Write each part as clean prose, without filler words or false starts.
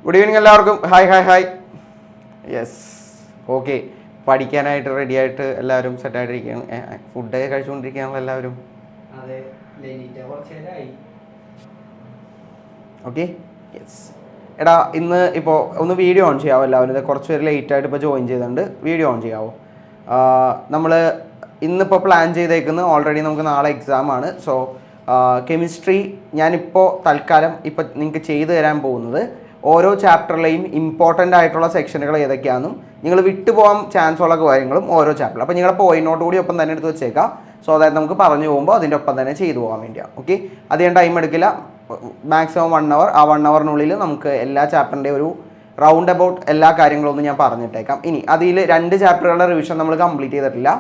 Good evening എല്ലാവർക്കും. Hi hi hi. Yes, okay. പഠിക്കാനായിട്ട് ready ആയിട്ട് എല്ലാവരും സെറ്റായിട്ടിരിക്കുകയാണ്. ഫുഡൊക്കെ കഴിച്ചുകൊണ്ടിരിക്കുകയാണല്ലോ എല്ലാവരും. Okay, yes. എടാ, ഇന്ന് ഇപ്പോൾ ഒന്ന് വീഡിയോ ഓൺ ചെയ്യാമോ എല്ലാവരും? കുറച്ച് പേര് ലേറ്റായിട്ട് ഇപ്പോൾ ജോയിൻ ചെയ്തിട്ടുണ്ട്. വീഡിയോ ഓൺ ചെയ്യാമോ? നമ്മൾ ഇന്നിപ്പോൾ പ്ലാൻ ചെയ്തേക്കുന്നത് ഓൾറെഡി നമുക്ക് നാളെ എക്സാമാണ്. സോ കെമിസ്ട്രി ഞാനിപ്പോൾ തൽക്കാലം ഇപ്പോൾ നിങ്ങൾക്ക് ചെയ്തു തരാൻ പോകുന്നത് ഓരോ ചാപ്റ്ററിലെയും ഇമ്പോർട്ടൻ്റ് ആയിട്ടുള്ള സെക്ഷനുകൾ ഏതൊക്കെയാണെന്നും നിങ്ങൾ വിട്ടുപോകാൻ ചാൻസ് ഉള്ള കാര്യങ്ങളും ഓരോ ചാപ്റ്ററിൽ. അപ്പോൾ നിങ്ങളുടെ പോയിന്റ് നോട്ട് കൂടി ഒപ്പം തന്നെ എടുത്ത് വെച്ചേക്കാം. സോ അതായത് നമുക്ക് പറഞ്ഞു പോകുമ്പോൾ അതിൻ്റെ ഒപ്പം തന്നെ ചെയ്തു പോകാൻ വേണ്ടിയാണ്. ഓക്കെ, അധികം ടൈം എടുക്കില്ല. Maximum 1 hour. ആ 1 hourനുള്ളിൽ നമുക്ക് എല്ലാ ചാപ്റ്ററിൻ്റെ ഒരു റൗണ്ട് അബൌട്ട് എല്ലാ കാര്യങ്ങളൊന്നും ഞാൻ പറഞ്ഞിട്ടേക്കാം. ഇനി അതിൽ 2 ചാപ്റ്ററുകളുടെ റിവിഷൻ നമ്മൾ കംപ്ലീറ്റ് ചെയ്തിട്ടില്ല.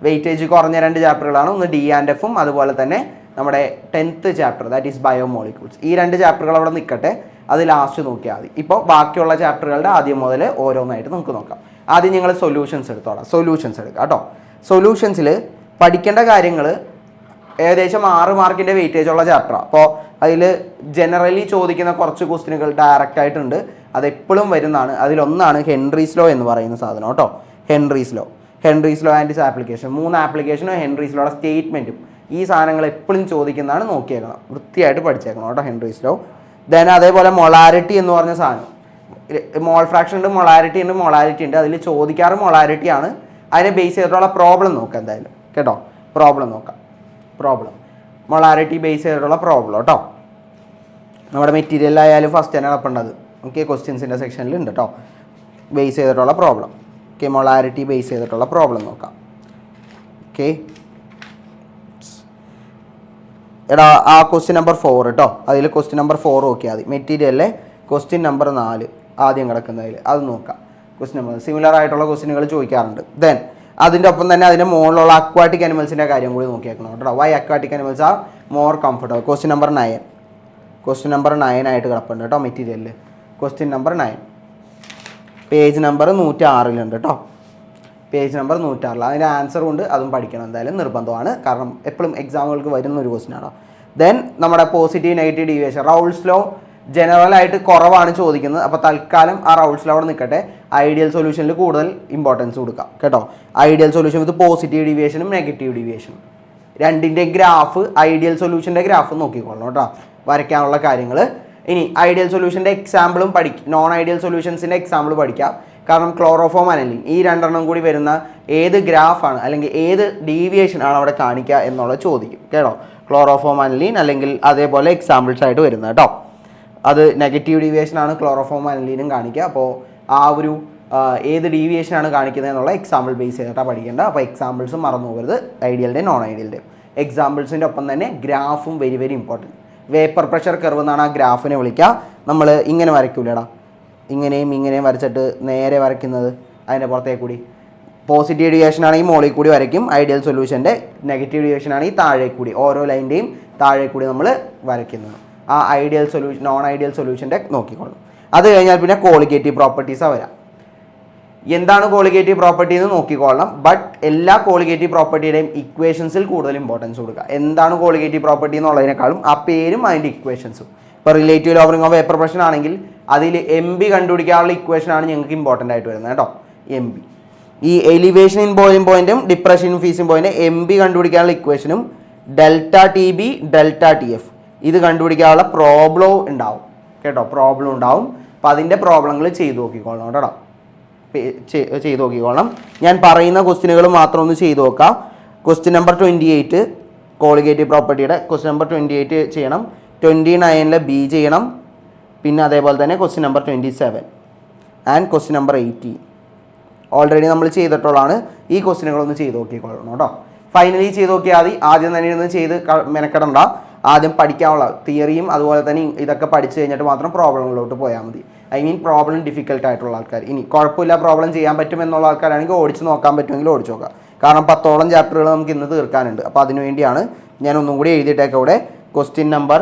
വെയിറ്റേജ് കുറഞ്ഞ 2 ചാപ്റ്ററുകളാണ്. ഒന്ന് D&Fഉം അതുപോലെ തന്നെ നമ്മുടെ 10th chapter, that is biomolecules. ഈ 2 ചാപ്റ്ററുകൾ അവിടെ നിൽക്കട്ടെ, അത് ലാസ്റ്റ് നോക്കിയാൽ മതി. ഇപ്പോൾ ബാക്കിയുള്ള ചാപ്റ്ററുകളുടെ ആദ്യം മുതൽ ഓരോന്നായിട്ട് നമുക്ക് നോക്കാം. ആദ്യം ഞങ്ങൾ സൊല്യൂഷൻസ് എടുത്തോളാം. സൊല്യൂഷൻസ് എടുക്കാം കേട്ടോ. സൊല്യൂഷൻസിൽ പഠിക്കേണ്ട കാര്യങ്ങൾ ഏകദേശം 6 മാർക്കിൻ്റെ വെയിറ്റേജ് ഉള്ള ചാപ്റ്ററാണ്. അപ്പോൾ അതിൽ ജനറലി ചോദിക്കുന്ന കുറച്ച് ക്വസ്റ്റ്യനുകൾ ഡയറക്റ്റ് ആയിട്ടുണ്ട്. അതെപ്പോഴും വരുന്നതാണ്. അതിലൊന്നാണ് ഹെൻറീസ് ലോ എന്ന് പറയുന്ന സാധനം കേട്ടോ. Henry's law and its application. 3 ആപ്ലിക്കേഷനും ഹെൻറീസ് ലോയുടെ സ്റ്റേറ്റ്മെൻറ്റും ഈ സാധനങ്ങൾ എപ്പോഴും ചോദിക്കുന്നതാണ്. നോക്കിയേക്കണം, വൃത്തിയായിട്ട് പഠിച്ചേക്കണം കേട്ടോ ഹെൻറീസ് ലോ. ദെൻ അതേപോലെ മൊളാരിറ്റി എന്ന് പറഞ്ഞ സാധനം, മോൾ ഫ്രാക്ഷൻ ഉണ്ട്, മൊളാരിറ്റി ഉണ്ട്. അതിൽ ചോദിക്കാറ് മൊളാരിറ്റി ആണ്. അതിനെ ബേസ് ചെയ്തിട്ടുള്ള പ്രോബ്ലം നോക്കാം എന്തായാലും കേട്ടോ. പ്രോബ്ലം മൊളാരിറ്റി ബേസ് ചെയ്തിട്ടുള്ള പ്രോബ്ലം കേട്ടോ. നമ്മുടെ മെറ്റീരിയലായാലും ഫസ്റ്റ് തന്നെ കിടപ്പേണ്ടത്. ഓക്കെ, ക്വസ്റ്റ്യൻസിൻ്റെ സെക്ഷനിൽ ഉണ്ട് കേട്ടോ. ബേസ് ചെയ്തിട്ടുള്ള പ്രോബ്ലം. ഓക്കെ, മൊളാരിറ്റി ബേസ് ചെയ്തിട്ടുള്ള പ്രോബ്ലം നോക്കാം. ഓക്കെ, എടാ ആ ക്വസ്റ്റ്യൻ നമ്പർ 4 കേട്ടോ. അതിൽ ക്വസ്റ്റ്യൻ നമ്പർ 4 നോക്കിയാൽ മതി. മെറ്റീരിയലിലെ ക്വസ്റ്റ്യൻ നമ്പർ 4 ആദ്യം കിടക്കുന്നതിൽ അത് നോക്കാം. ക്വസ്റ്റ്യൻ നമ്പർ സിമിലർ ആയിട്ടുള്ള ക്വസ്റ്റ്യനുകൾ ചോദിക്കാറുണ്ട്. ദെൻ അതിൻ്റെ ഒപ്പം തന്നെ അതിൻ്റെ മുകളിലുള്ള അക്വാട്ടിക് അനിമൽസിൻ്റെ കാര്യം കൂടി നോക്കിയേക്കണം കേട്ടോ. Why aquatic animals are more comfortable. Question number 9 ആയിട്ട് കിടപ്പുണ്ട് കേട്ടോ മെറ്റീരിയലിൽ. ക്വസ്റ്റ്യൻ നമ്പർ 9 പേജ് നമ്പർ 106 കേട്ടോ. Page number 106. അതിൻ്റെ ആൻസറും ഉണ്ട്, അതും പഠിക്കണം എന്തായാലും നിർബന്ധമാണ്. കാരണം എപ്പോഴും എക്സാമുകൾക്ക് വരുന്ന ഒരു ക്വസ്റ്റ്യനാണ്. ദെൻ നമ്മുടെ positive negative deviation, Raoult's law ജനറലായിട്ട് കുറവാണ് ചോദിക്കുന്നത്. അപ്പോൾ തൽക്കാലം ആ റൗൾസ് ലോ അവിടെ നിൽക്കട്ടെ. ഐഡിയൽ സൊല്യൂഷനിൽ കൂടുതൽ ഇമ്പോർട്ടൻസ് കൊടുക്കാം കേട്ടോ. ഐഡിയൽ സൊല്യൂഷൻ വിത്ത് പോസിറ്റീവ് ഡീവിയേഷനും നെഗറ്റീവ് ഡീവിയേഷനും രണ്ടിൻ്റെ ഗ്രാഫ്, ഐഡിയൽ സൊല്യൂഷൻ്റെ ഗ്രാഫ് നോക്കിക്കോളണം കേട്ടോ, വരയ്ക്കാനുള്ള കാര്യങ്ങൾ. ഇനി ഐഡിയൽ സൊല്യൂഷൻ്റെ എക്സാമ്പിളും നോൺ ഐഡിയൽ സൊല്യൂഷൻസിൻ്റെ എക്സാമ്പിൾ പഠിക്കാം. കാരണം ക്ലോറോഫോം അനലിൻ ഈ 2 കൂടി വരുന്ന ഏത് ഗ്രാഫാണ് അല്ലെങ്കിൽ ഏത് ഡീവിയേഷൻ ആണ് അവിടെ കാണിക്കുക എന്നുള്ളത് ചോദിക്കും കേട്ടോ. ക്ലോറോഫോം അനലിൻ അല്ലെങ്കിൽ അതേപോലെ എക്സാമ്പിൾസ് ആയിട്ട് വരുന്നത് കേട്ടോ. അത് നെഗറ്റീവ് ഡീവിയേഷനാണ് ക്ലോറോഫോം അനലിനും കാണിക്കുക. അപ്പോൾ ആ ഒരു ഏത് ഡീവിയേഷനാണ് കാണിക്കുന്നത് എന്നുള്ള എക്സാമ്പിൾ ബേസ് ചെയ്തിട്ടാണ് പഠിക്കേണ്ടത്. അപ്പോൾ എക്സാമ്പിൾസും മറന്നു പോകരുത്, ഐഡിയലിൻ്റെയും നോൺ ഐഡിയലിൻ്റെയും. എക്സാമ്പിൾസിൻ്റെ ഒപ്പം തന്നെ ഗ്രാഫും very very important. Vapour pressure curve എന്നാണ് ആ ഗ്രാഫിനെ വിളിക്കുക. നമ്മൾ ഇങ്ങനെ വരയ്ക്കൂലടാ, ഇങ്ങനെയും വരച്ചിട്ട് നേരെ വരയ്ക്കുന്നത് അതിൻ്റെ പുറത്തേക്ക് കൂടി. പോസിറ്റീവ് ഡീവിയേഷൻ ആണെങ്കിൽ മുകളിൽ കൂടി വരയ്ക്കും. ഐഡിയൽ സൊല്യൂഷൻ്റെ നെഗറ്റീവ് ഡീവിയേഷൻ ആണെങ്കിൽ താഴെ കൂടി, ഓരോ ലൈൻ്റെയും താഴെ കൂടി നമ്മൾ വരയ്ക്കുന്നത്. ആ ഐഡിയൽ സൊല്യൂഷൻ നോൺ ഐഡിയൽ സൊല്യൂഷൻ്റെ നോക്കിക്കോളും. അത് കഴിഞ്ഞാൽ പിന്നെ കോളിഗേറ്റീവ് പ്രോപ്പർട്ടീസാണ് വരാം. എന്താണ് കോളിഗേറ്റീവ് പ്രോപ്പർട്ടി എന്ന് നോക്കിക്കൊള്ളണം. ബട്ട് എല്ലാ കോളിഗേറ്റീവ് പ്രോപ്പർട്ടിയുടെയും ഇക്വേഷൻസിൽ കൂടുതൽ ഇമ്പോർട്ടൻസ് കൊടുക്കുക. എന്താണ് കോളിഗേറ്റീവ് പ്രോപ്പർട്ടി എന്നുള്ളതിനേക്കാളും ആ പേരും അതിൻ്റെ ഇക്വേഷൻസും. ഇപ്പോൾ relative lowering of vapour pressure ആണെങ്കിൽ അതിൽ MB കണ്ടുപിടിക്കാനുള്ള ഇക്വേഷനാണ് ഞങ്ങൾക്ക് ഇമ്പോർട്ടൻ്റ് ആയിട്ട് വരുന്നത് കേട്ടോ. MB ഈ എലിവേഷൻ ഇൻ ബോയിലിംഗ് പോയിന്റും ഡിപ്രഷൻ ഇൻ ഫീസിംഗ് പോയിന്റ് MB കണ്ടുപിടിക്കാനുള്ള ഇക്വേഷനും ∆TB ∆TF ഇത് കണ്ടുപിടിക്കാനുള്ള പ്രോബ്ലവും ഉണ്ടാവും കേട്ടോ. പ്രോബ്ലം ഉണ്ടാവും. അപ്പോൾ അതിൻ്റെ പ്രോബ്ലങ്ങൾ ചെയ്ത് നോക്കിക്കോളണം കേട്ടോ. ചെയ്ത് നോക്കിക്കോളണം. ഞാൻ പറയുന്ന ക്വസ്റ്റ്യനുകൾ മാത്രം ഒന്ന് ചെയ്ത് നോക്കാം. ക്വസ്റ്റ്യൻ നമ്പർ 28 കോളിഗേറ്റീവ് പ്രോപ്പർട്ടിയുടെ ക്വസ്റ്റ്യൻ നമ്പർ 28 ചെയ്യണം. 29 B ചെയ്യണം. പിന്നെ അതേപോലെ തന്നെ question number 27 and question number 18 already നമ്മൾ ചെയ്തിട്ടുള്ളതാണ്. ഈ ക്വസ്റ്റ്യനുകളൊന്ന് ചെയ്ത് നോക്കിക്കൊള്ളണം കേട്ടോ. ഫൈനലി ചെയ്ത് നോക്കിയാൽ മതി. ആദ്യം തന്നെ ഇരുന്ന് ചെയ്ത് മെനക്കെടണ്ട. ആദ്യം പഠിക്കാനുള്ള തിയറിയും അതുപോലെ തന്നെ ഇതൊക്കെ പഠിച്ചു കഴിഞ്ഞിട്ട് മാത്രം പ്രോബ്ലങ്ങളിലോട്ട് പോയാൽ മതി. പ്രോബ്ലം ഡിഫിക്കൽട്ട് ആയിട്ടുള്ള ആൾക്കാർ, ഇനി കുഴപ്പമില്ല പ്രോബ്ലം ചെയ്യാൻ പറ്റുമെന്നുള്ള ആൾക്കാരാണെങ്കിൽ ഓടിച്ച് നോക്കാൻ പറ്റുമെങ്കിൽ ഓടിച്ച് നോക്കാം. കാരണം 10ഓളം ചാപ്റ്ററുകൾ നമുക്ക് ഇന്ന് തീർക്കാനുണ്ട്. അപ്പോൾ അതിനു വേണ്ടിയാണ് ഞാൻ ഒന്നും കൂടി എഴുതിയിട്ടേക്ക് ഇവിടെ. ക്വസ്റ്റ്യൻ നമ്പർ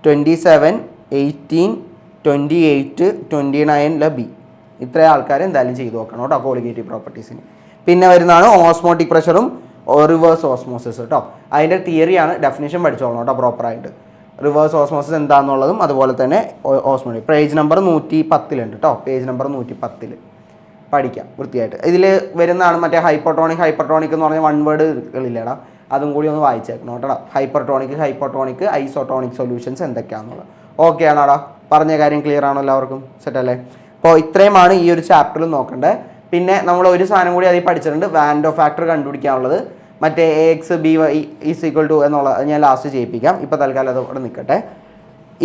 27, 18, 28, 29 B ഇത്രയും ആൾക്കാർ എന്തായാലും ചെയ്ത് നോക്കണം കേട്ടോ കോളിഗേറ്റീവ് പ്രോപ്പർട്ടീസിന്. പിന്നെ വരുന്നതാണ് ഓസ്മോട്ടിക് പ്രഷറും റിവേഴ്സ് ഓസ്മോസിസ് കേട്ടോ. അതിൻ്റെ തിയറിയാണ്, ഡെഫിനേഷൻ പഠിച്ചോളണം കേട്ടോ പ്രോപ്പറായിട്ട്. റിവേഴ്സ് ഓസ്മോസിസ് എന്താണെന്നുള്ളതും അതുപോലെ തന്നെ ഓസ്മോളജി പേജ് നമ്പർ 110 കേട്ടോ. പേജ് നമ്പർ 110 പഠിക്കാം വൃത്തിയായിട്ട്. ഇതിൽ വരുന്നതാണ് മറ്റേ ഹൈപ്പർട്ടോണിക് എന്ന് പറഞ്ഞ വൺ വേർഡുകളില്ലേടാ, അതും കൂടി ഒന്ന് വായിച്ചേക്കണം കേട്ടോ. ഹൈപ്പർട്ടോണിക് ഐസോട്ടോണിക് സൊല്യൂഷൻസ് എന്തൊക്കെയാണെന്നുള്ളത്. ഓക്കെ ആണോടാ? പറഞ്ഞ കാര്യം ക്ലിയർ ആണോ എല്ലാവർക്കും? സെറ്റ് അല്ലേ? അപ്പോൾ ഇത്രയുമാണ് ഈ ഒരു ചാപ്റ്ററിൽ നോക്കേണ്ടത്. പിന്നെ നമ്മൾ ഒരു സാധനം കൂടി അതിൽ പഠിച്ചിട്ടുണ്ട്, വാൻഡോ ഫാക്ടർ കണ്ടുപിടിക്കാനുള്ളത്. മറ്റേ AX/BY = എന്നുള്ളത് ഞാൻ ലാസ്റ്റ് ചെയ്യിപ്പിക്കാം. ഇപ്പോൾ തൽക്കാലം അത് അവിടെ നിൽക്കട്ടെ.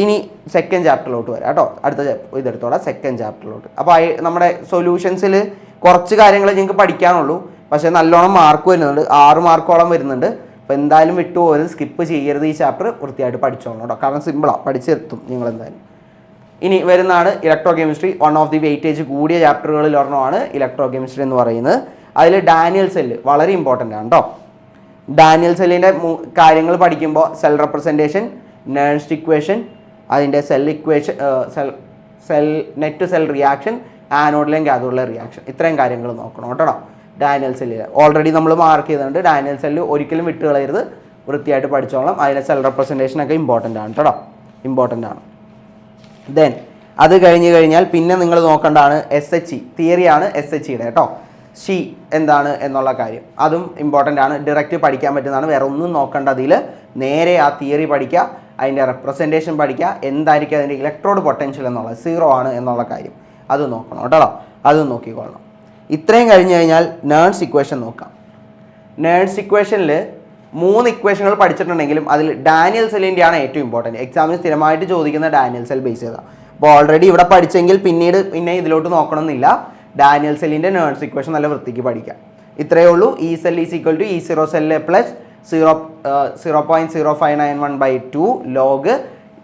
ഇനി സെക്കൻഡ് ചാപ്റ്ററിലോട്ട് വരാം കേട്ടോ. അടുത്ത ഇതെടുത്തോളാം സെക്കൻഡ് ചാപ്റ്ററിലോട്ട്. അപ്പോൾ നമ്മുടെ സൊല്യൂഷൻസിൽ കുറച്ച് കാര്യങ്ങൾ നിങ്ങൾക്ക് പഠിക്കാനുള്ളൂ, പക്ഷേ നല്ലോണം മാർക്ക് വരുന്നുണ്ട്, 6 മാർക്കോളം വരുന്നുണ്ട്. അപ്പോൾ എന്തായാലും വിട്ടുപോകരുത്, സ്കിപ്പ് ചെയ്യരുത്. ഈ ചാപ്റ്റർ വൃത്തിയായിട്ട് പഠിച്ചോളണം കേട്ടോ, കാരണം സിമ്പിളാണ്, പഠിച്ചെത്തും നിങ്ങൾ എന്തായാലും. ഇനി വരുന്നതാണ് electro chemistry. One of the weightage കൂടിയ ചാപ്റ്ററുകളിൽ ഒരെണ്ണമാണ് ഇലക്ട്രോ കെമിസ്ട്രി എന്ന് പറയുന്നത്. അതിൽ ഡാനിയൽ സെല്ല് വളരെ ഇമ്പോർട്ടൻ്റ് ആണ് കേട്ടോ. ഡാനിയൽ സെല്ലിൻ്റെ കാര്യങ്ങൾ പഠിക്കുമ്പോൾ സെൽ റെപ്രസെൻറ്റേഷൻ, നേഴ്സ്റ്റ് ഇക്വേഷൻ, അതിൻ്റെ cell equation, net cell reaction, ആനോഡിലെയും കാഥോഡിലെ റിയാക്ഷൻ, ഇത്രയും കാര്യങ്ങൾ നോക്കണം കേട്ടോ. ഡാനിയൽ സെല്ലിൽ ഓൾറെഡി നമ്മൾ മാർക്ക് ചെയ്തിട്ടുണ്ട്. ഡാനിയൽ സെല്ല് ഒരിക്കലും വിട്ട് കളയരുത്, വൃത്തിയായിട്ട് പഠിച്ചോളാം. അതിലെ സെൽ റെപ്രസെൻറ്റേഷനൊക്കെ ഇമ്പോർട്ടൻ്റ് ആണ് കേട്ടോ, ഇമ്പോർട്ടൻ്റ് ആണ്. ദെൻ അത് കഴിഞ്ഞ് കഴിഞ്ഞാൽ പിന്നെ നിങ്ങൾ നോക്കേണ്ടതാണ് SHE തിയറിയാണ്. SHEയുടെ കേട്ടോ. ഷി എന്താണ് എന്നുള്ള കാര്യം അതും ഇമ്പോർട്ടൻ്റ് ആണ്, ഡയറക്റ്റ് പഠിക്കാൻ പറ്റുന്നതാണ്. വേറെ ഒന്നും നോക്കേണ്ട, അതിൽ നേരെ ആ തിയറി പഠിക്കുക, അതിൻ്റെ റെപ്രസെൻറ്റേഷൻ പഠിക്കുക, എന്തായിരിക്കും അതിൻ്റെ ഇലക്ട്രോഡ് പൊട്ടൻഷ്യൽ എന്നുള്ളത് 0 ആണ് എന്നുള്ള കാര്യം അത് നോക്കണം കേട്ടോ. അത് നോക്കിക്കൊള്ളണം. ഇത്രയും കഴിഞ്ഞ് കഴിഞ്ഞാൽ നേഴ്സ് ഇക്വേഷൻ നോക്കാം. നേഴ്സ് ഇക്വേഷനിൽ 3 ഇക്വേഷനുകൾ പഠിച്ചിട്ടുണ്ടെങ്കിലും അതിൽ ഡാനിയൽ സെല്ലിൻ്റെയാണ് ഏറ്റവും ഇമ്പോർട്ടൻറ്റ്. എക്സാമിന് സ്ഥിരമായിട്ട് ചോദിക്കുന്ന ഡാനിയൽ സെൽ ബേസ് ചെയ്താൽ. അപ്പോൾ ഓൾറെഡി ഇവിടെ പഠിച്ചെങ്കിൽ പിന്നെ ഇതിലോട്ട് നോക്കണമെന്നില്ല. ഡാനിയൽ സെല്ലിൻ്റെ നേഴ്സ് ഇക്വേഷൻ നല്ല വൃത്തിക്ക് പഠിക്കാം. ഇത്രയേ ഉള്ളൂ. E cell = E0 cell plus 0.0591/2 log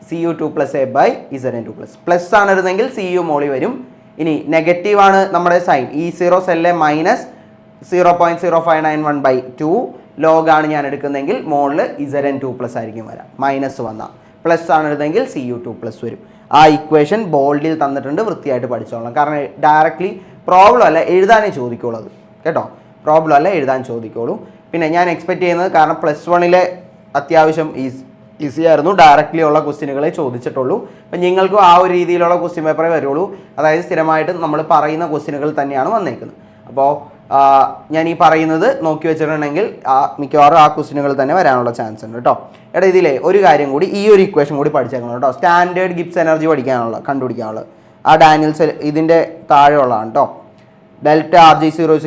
Cu2 + A Zn2 plus ആണ് ഇരുന്നെങ്കിൽ Cu മോളി വരും. ഇനി നെഗറ്റീവ് ആണ് നമ്മുടെ sign, E0 cell minus 0.0591/2 log ആണ് ഞാൻ എടുക്കുന്നതെങ്കിൽ മോളിൽ Zn2+ ആയിരിക്കും വരാം. മൈനസ് വന്നാൽ പ്ലസ് ആണ് എടുത്തെങ്കിൽ Cu2+ വരും. ആ ഇക്വേഷൻ ബോൾഡിൽ തന്നിട്ടുണ്ട്, വൃത്തിയായിട്ട് പഠിച്ചോളാം. കാരണം ഡയറക്റ്റ്ലി പ്രോബ്ലം അല്ല എഴുതാനേ ചോദിക്കുള്ളൂ അത് കേട്ടോ, പ്രോബ്ലം അല്ല എഴുതാൻ ചോദിക്കുള്ളൂ. പിന്നെ ഞാൻ എക്സ്പെക്ട് ചെയ്യുന്നത്, കാരണം +1 അത്യാവശ്യം ഈസി ആയിരുന്നു, ഡയറക്റ്റ്ലി ഉള്ള ക്വസ്റ്റ്യനുകളെ ചോദിച്ചിട്ടുള്ളൂ. അപ്പം നിങ്ങൾക്കും ആ ഒരു രീതിയിലുള്ള ക്വസ്റ്റ്യൻ പേപ്പറേ വരുള്ളൂ. അതായത് സ്ഥിരമായിട്ട് നമ്മൾ പറയുന്ന ക്വസ്റ്റ്യനുകൾ തന്നെയാണ് വന്നേക്കുന്നത്. അപ്പോൾ ഞാൻ ഈ പറയുന്നത് നോക്കി വെച്ചിട്ടുണ്ടെങ്കിൽ മിക്കവാറും ആ ക്വസ്റ്റ്യനുകൾ തന്നെ വരാനുള്ള ചാൻസ് ഉണ്ട് കേട്ടോ. എടാ ഇതിലെ ഒരു കാര്യം കൂടി, ഈ ഒരു ഇക്വേഷൻ കൂടി പഠിച്ചേക്കണം കേട്ടോ. സ്റ്റാൻഡേർഡ് ഗിബ്സ് എനർജി കണ്ടുപിടിക്കാനുള്ളത് ആ ഡാനിയൽ സെൽ ഇതിൻ്റെ താഴെയുള്ളതാണ് കേട്ടോ. ΔRg0 =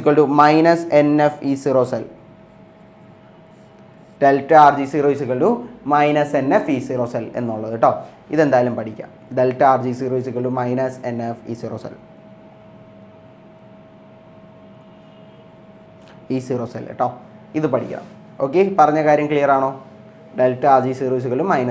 -NF E0 cell. ΔRg0 = -NF E0 cell എന്നുള്ളത് കേട്ടോ. ഇതെന്തായാലും പഠിക്കാം. ΔRg0 = -NF E0 cell. E0 cell കേട്ടോ, ഇത് പഠിക്കാം. ഓക്കെ, പറഞ്ഞ കാര്യം ക്ലിയർ ആണോ? ΔRg0 =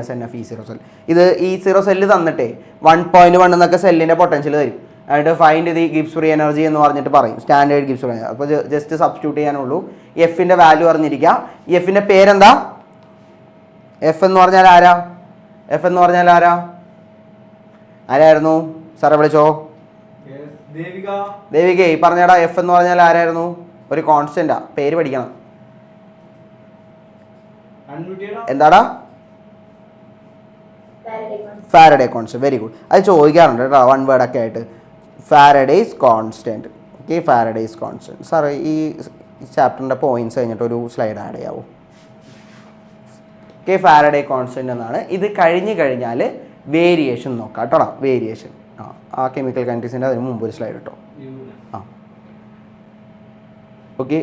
-NF E0 cell. ഇത് E0 സെല്ല് തന്നിട്ടേ 1.1 എന്നൊക്കെ സെല്ലിൻ്റെ പൊട്ടൻഷ്യൽ തരും. എന്നിട്ട് find the Gibbs free energy എന്ന് പറഞ്ഞിട്ട് പറയും, സ്റ്റാൻഡേർഡ് ഗിബ്സ് ഫ്രീ എനർജി. അപ്പോൾ ജസ്റ്റ് സബ്സ്റ്റിറ്റ്യൂട്ട് ചെയ്യാനുള്ളൂ. എഫിൻ്റെ വാല്യൂ അറിഞ്ഞിരിക്കുക. എഫിൻ്റെ പേരെന്താ? എഫ് എന്ന് പറഞ്ഞാൽ ആരായിരുന്നു? സാറെ വിളിച്ചോ. ദേവികേ പറഞ്ഞേടാ, എഫ് എന്ന് പറഞ്ഞാൽ ആരായിരുന്നു? ഒരു കോൺസ്റ്റന്റാ, പേര് പഠിക്കണം. എന്താടാ? Faraday constant. Very good. അത് ചോദിക്കാറുണ്ട് കേട്ടോ, വൺ വേർഡൊക്കെ ആയിട്ട്. Faraday's constant. Okay, Faraday's constant. സാറേ ഈ ചാപ്റ്ററിൻ്റെ പോയിന്റ്സ് കഴിഞ്ഞിട്ട് ഒരു സ്ലൈഡ് ആഡ് ചെയ്യാവോ? ഓക്കെ, ഫാരഡേ കോൺസ്റ്റന്റ് എന്നാണ്. ഇത് കഴിഞ്ഞ് കഴിഞ്ഞാൽ വേരിയേഷൻ നോക്കാം കേട്ടോ. വേരിയേഷൻ ആ കെമിക്കൽ കൈനറ്റിക്സിൻ്റെ അതിന് മുമ്പ് ഒരു സ്ലൈഡ് കേട്ടോ. ഓക്കെ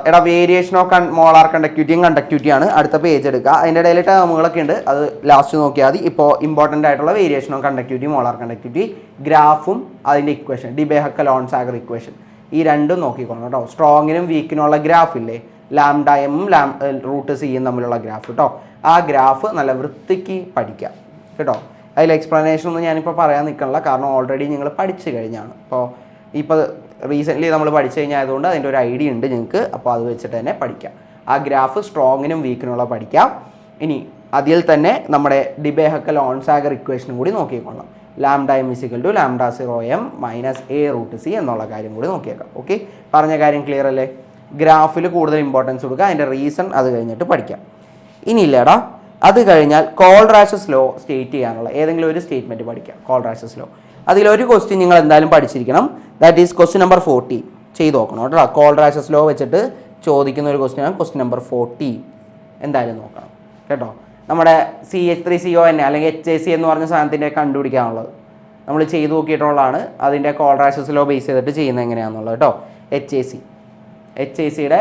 എടാ, വേരിയേഷൻ ഓഫ് മോളാർ കണ്ടക്ടിവിറ്റി ആണ് അടുത്ത പേജ് എടുക്കുക. അതിൻ്റെ ഇടയിൽ ടേമുകളൊക്കെ ഉണ്ട്, അത് ലാസ്റ്റ് നോക്കിയാൽ മതി. ഇപ്പോൾ ഇമ്പോർട്ടൻ്റ് ആയിട്ടുള്ള variation of conductivity, molar conductivity, ഗ്രാഫും അതിൻ്റെ ഇക്വേഷൻ, ഡിബേ-ഹക്കൽ-ഓൺസാഗർ ഇക്വേഷൻ, ഈ രണ്ടും നോക്കിക്കോണം കേട്ടോ. സ്ട്രോങ്ങിനും വീക്കിനുള്ള ഗ്രാഫ് ഇല്ലേ, ലാംഡയും √C തമ്മിലുള്ള ഗ്രാഫ് കേട്ടോ. ആ ഗ്രാഫ് നല്ല വൃത്തിക്ക് പഠിക്കാം കേട്ടോ. അതിൽ എക്സ്പ്ലനേഷൻ ഒന്നും ഞാനിപ്പോൾ പറയാൻ നിൽക്കണില്ല, കാരണം ഓൾറെഡി നിങ്ങൾ പഠിച്ചു കഴിഞ്ഞാണ്. ഇപ്പോൾ റീസെൻ്റ്ലി നമ്മൾ പഠിച്ചു കഴിഞ്ഞായതുകൊണ്ട് അതിൻ്റെ ഒരു ഐഡിയ ഉണ്ട് നിങ്ങൾക്ക്. അപ്പോൾ അത് വെച്ചിട്ട് തന്നെ പഠിക്കാം. ആ ഗ്രാഫ് സ്ട്രോങ്ങിനും വീക്കിനുള്ള പഠിക്കാം. ഇനി അതിൽ തന്നെ നമ്മുടെ ഡിബേ-ഹക്കൽ-ഓൺസാഗർ ഇക്വേഷനും കൂടി നോക്കിക്കൊള്ളാം. ലാംഡ m = λ0m - a√C എന്നുള്ള കാര്യം കൂടി നോക്കിയേക്കാം. ഓക്കെ, പറഞ്ഞ കാര്യം ക്ലിയർ അല്ലേ? ഗ്രാഫിൽ കൂടുതൽ ഇമ്പോർട്ടൻസ് കൊടുക്കുക, അതിൻ്റെ റീസൺ അത് കഴിഞ്ഞിട്ട് പഠിക്കാം. ഇനിയില്ലേടാ, അത് കഴിഞ്ഞാൽ കോൾറാഷസ് ലോ സ്റ്റേറ്റ് ചെയ്യാനുള്ള ഏതെങ്കിലും ഒരു സ്റ്റേറ്റ്മെൻറ്റ് പഠിക്കുക. കോൾറാഷസ് ലോ അതിലൊരു ക്വസ്റ്റ്യൻ നിങ്ങൾ എന്തായാലും പഠിച്ചിരിക്കണം. That is question number 40. ചെയ്ത് നോക്കണം കേട്ടോ. കോൾറാഷസ് ലോ വെച്ചിട്ട് ചോദിക്കുന്ന ഒരു ക്വസ്റ്റ്യനാണ് ക്വസ്റ്റ്യൻ നമ്പർ 40. എന്തായാലും നോക്കണം കേട്ടോ. നമ്മുടെ CH3CON അല്ലെങ്കിൽ HAC എന്ന് പറഞ്ഞ സാധനത്തിൻ്റെ കണ്ടുപിടിക്കാനുള്ളത് നമ്മൾ ചെയ്ത് നോക്കിയിട്ടുള്ളതാണ്. അതിൻ്റെ കോൾറാഷസ് ലോ ബേസ് ചെയ്തിട്ട് ചെയ്യുന്നത് എങ്ങനെയാണെന്നുള്ളത് കേട്ടോ. HACയുടെ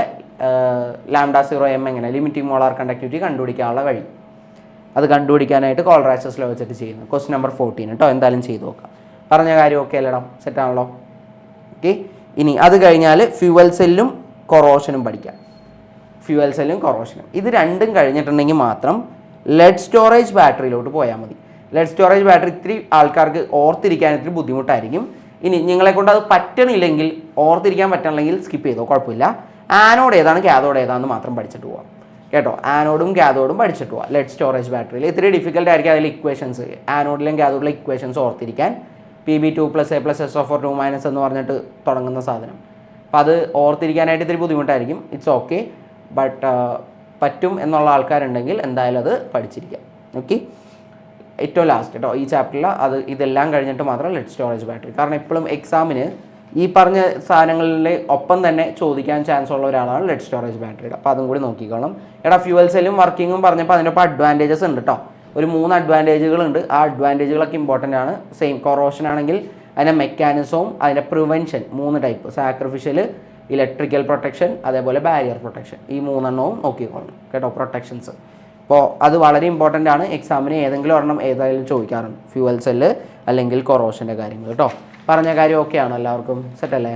λ0m എങ്ങനെ ലിമിറ്റിംഗ് മോളാർ കണ്ടക്ടിവിറ്റി കണ്ടുപിടിക്കാനുള്ള വഴി, അത് കണ്ടുപിടിക്കാനായിട്ട് കോൾറാഷസ് ലോ വെച്ചിട്ട് ചെയ്യുന്നു. ക്വസ്റ്റ്യൻ നമ്പർ 14 കേട്ടോ. എന്തായാലും ചെയ്ത് നോക്കാം. പറഞ്ഞ കാര്യം ഓക്കെ അല്ലേടാ? സെറ്റാണല്ലോ. ഓക്കെ. ഇനി അത് കഴിഞ്ഞാൽ ഫ്യൂവൽ സെല്ലും കൊറോഷനും പഠിക്കാം. ഫ്യൂവൽ സെല്ലും കൊറോഷനും ഇത് രണ്ടും കഴിഞ്ഞിട്ടുണ്ടെങ്കിൽ മാത്രം ലെഡ് സ്റ്റോറേജ് ബാറ്ററിയിലോട്ട് പോയാൽ മതി. ലെഡ് സ്റ്റോറേജ് ബാറ്ററി ഇത്തിരി ആൾക്കാർക്ക് ഓർത്തിരിക്കാൻ ഇത്തിരി ബുദ്ധിമുട്ടായിരിക്കും. ഇനി നിങ്ങളെ കൊണ്ട് അത് പറ്റണില്ലെങ്കിൽ, ഓർത്തിരിക്കാൻ പറ്റണില്ലെങ്കിൽ സ്കിപ്പ് ചെയ്തോ, കുഴപ്പമില്ല. ആനോഡ് ഏതാണ് കാഥോഡ് ഏതാണെന്ന് മാത്രം പഠിച്ചിട്ട് പോവാം കേട്ടോ. ആനോഡും കാഥോഡും പഠിച്ചിട്ട് പോവാം. ലെഡ് സ്റ്റോറേജ് ബാറ്ററിയിൽ ഇത്തിരി ഡിഫിക്കൽട്ട് ആയിരിക്കും അതിൽ ഇക്വേഷൻസ്, ആനോഡിലും കാഥോഡിലും ഇക്വേഷൻസ് ഓർത്തിരിക്കാൻ. Pb2 + A + SO4 2- എന്ന് പറഞ്ഞിട്ട് തുടങ്ങുന്ന സാധനം. അപ്പോൾ അത് ഓർത്തിരിക്കാനായിട്ട് ഇത്തിരി ബുദ്ധിമുട്ടായിരിക്കും. ഇറ്റ്സ് ഓക്കെ, ബട്ട് പറ്റും എന്നുള്ള ആൾക്കാരുണ്ടെങ്കിൽ എന്തായാലും അത് പഠിച്ചിരിക്കാം. ഓക്കെ. ഏറ്റവും ലാസ്റ്റ് കേട്ടോ ഈ ചാപ്റ്ററിൽ ഇതെല്ലാം കഴിഞ്ഞിട്ട് മാത്രം ലെഡ് സ്റ്റോറേജ് ബാറ്ററി. കാരണം എപ്പോഴും എക്സാമിന് ഈ പറഞ്ഞ സാധനങ്ങളിൽ ഒപ്പം തന്നെ ചോദിക്കാൻ ചാൻസ് ഉള്ള ഒരാളാണ് ലെഡ് സ്റ്റോറേജ് ബാറ്ററിയുടെ. അപ്പോൾ അതും കൂടി നോക്കിക്കോണം. ഫ്യൂവൽ സെല്ലും വർക്കിങ്ങും പറഞ്ഞപ്പോൾ അതിനൊപ്പം അഡ്വാൻറ്റേജസ് ഉണ്ട് കേട്ടോ. ഒരു 3 അഡ്വാൻറ്റേജുകളുണ്ട്. ആ അഡ്വാൻറ്റേജുകളൊക്കെ ഇമ്പോർട്ടൻ്റ് ആണ്. സെയിം കൊറോഷൻ ആണെങ്കിൽ അതിൻ്റെ മെക്കാനിസവും അതിൻ്റെ prevention 3 type: sacrificial, electrical protection, അതേപോലെ ബാരിയർ പ്രൊട്ടക്ഷൻ. ഈ 3 നോക്കിക്കോളണം കേട്ടോ, പ്രൊട്ടക്ഷൻസ്. അപ്പോൾ അത് വളരെ ഇമ്പോർട്ടൻ്റ് ആണ്. എക്സാമിന് ഏതെങ്കിലും ഒരെണ്ണം ഏതായാലും ചോദിക്കാറുണ്ട്, ഫ്യൂവൽ സെല്ല് അല്ലെങ്കിൽ കൊറോഷൻ്റെ കാര്യങ്ങൾ കേട്ടോ. പറഞ്ഞ കാര്യം ഓക്കെ ആണോ? എല്ലാവർക്കും സെറ്റല്ലേ?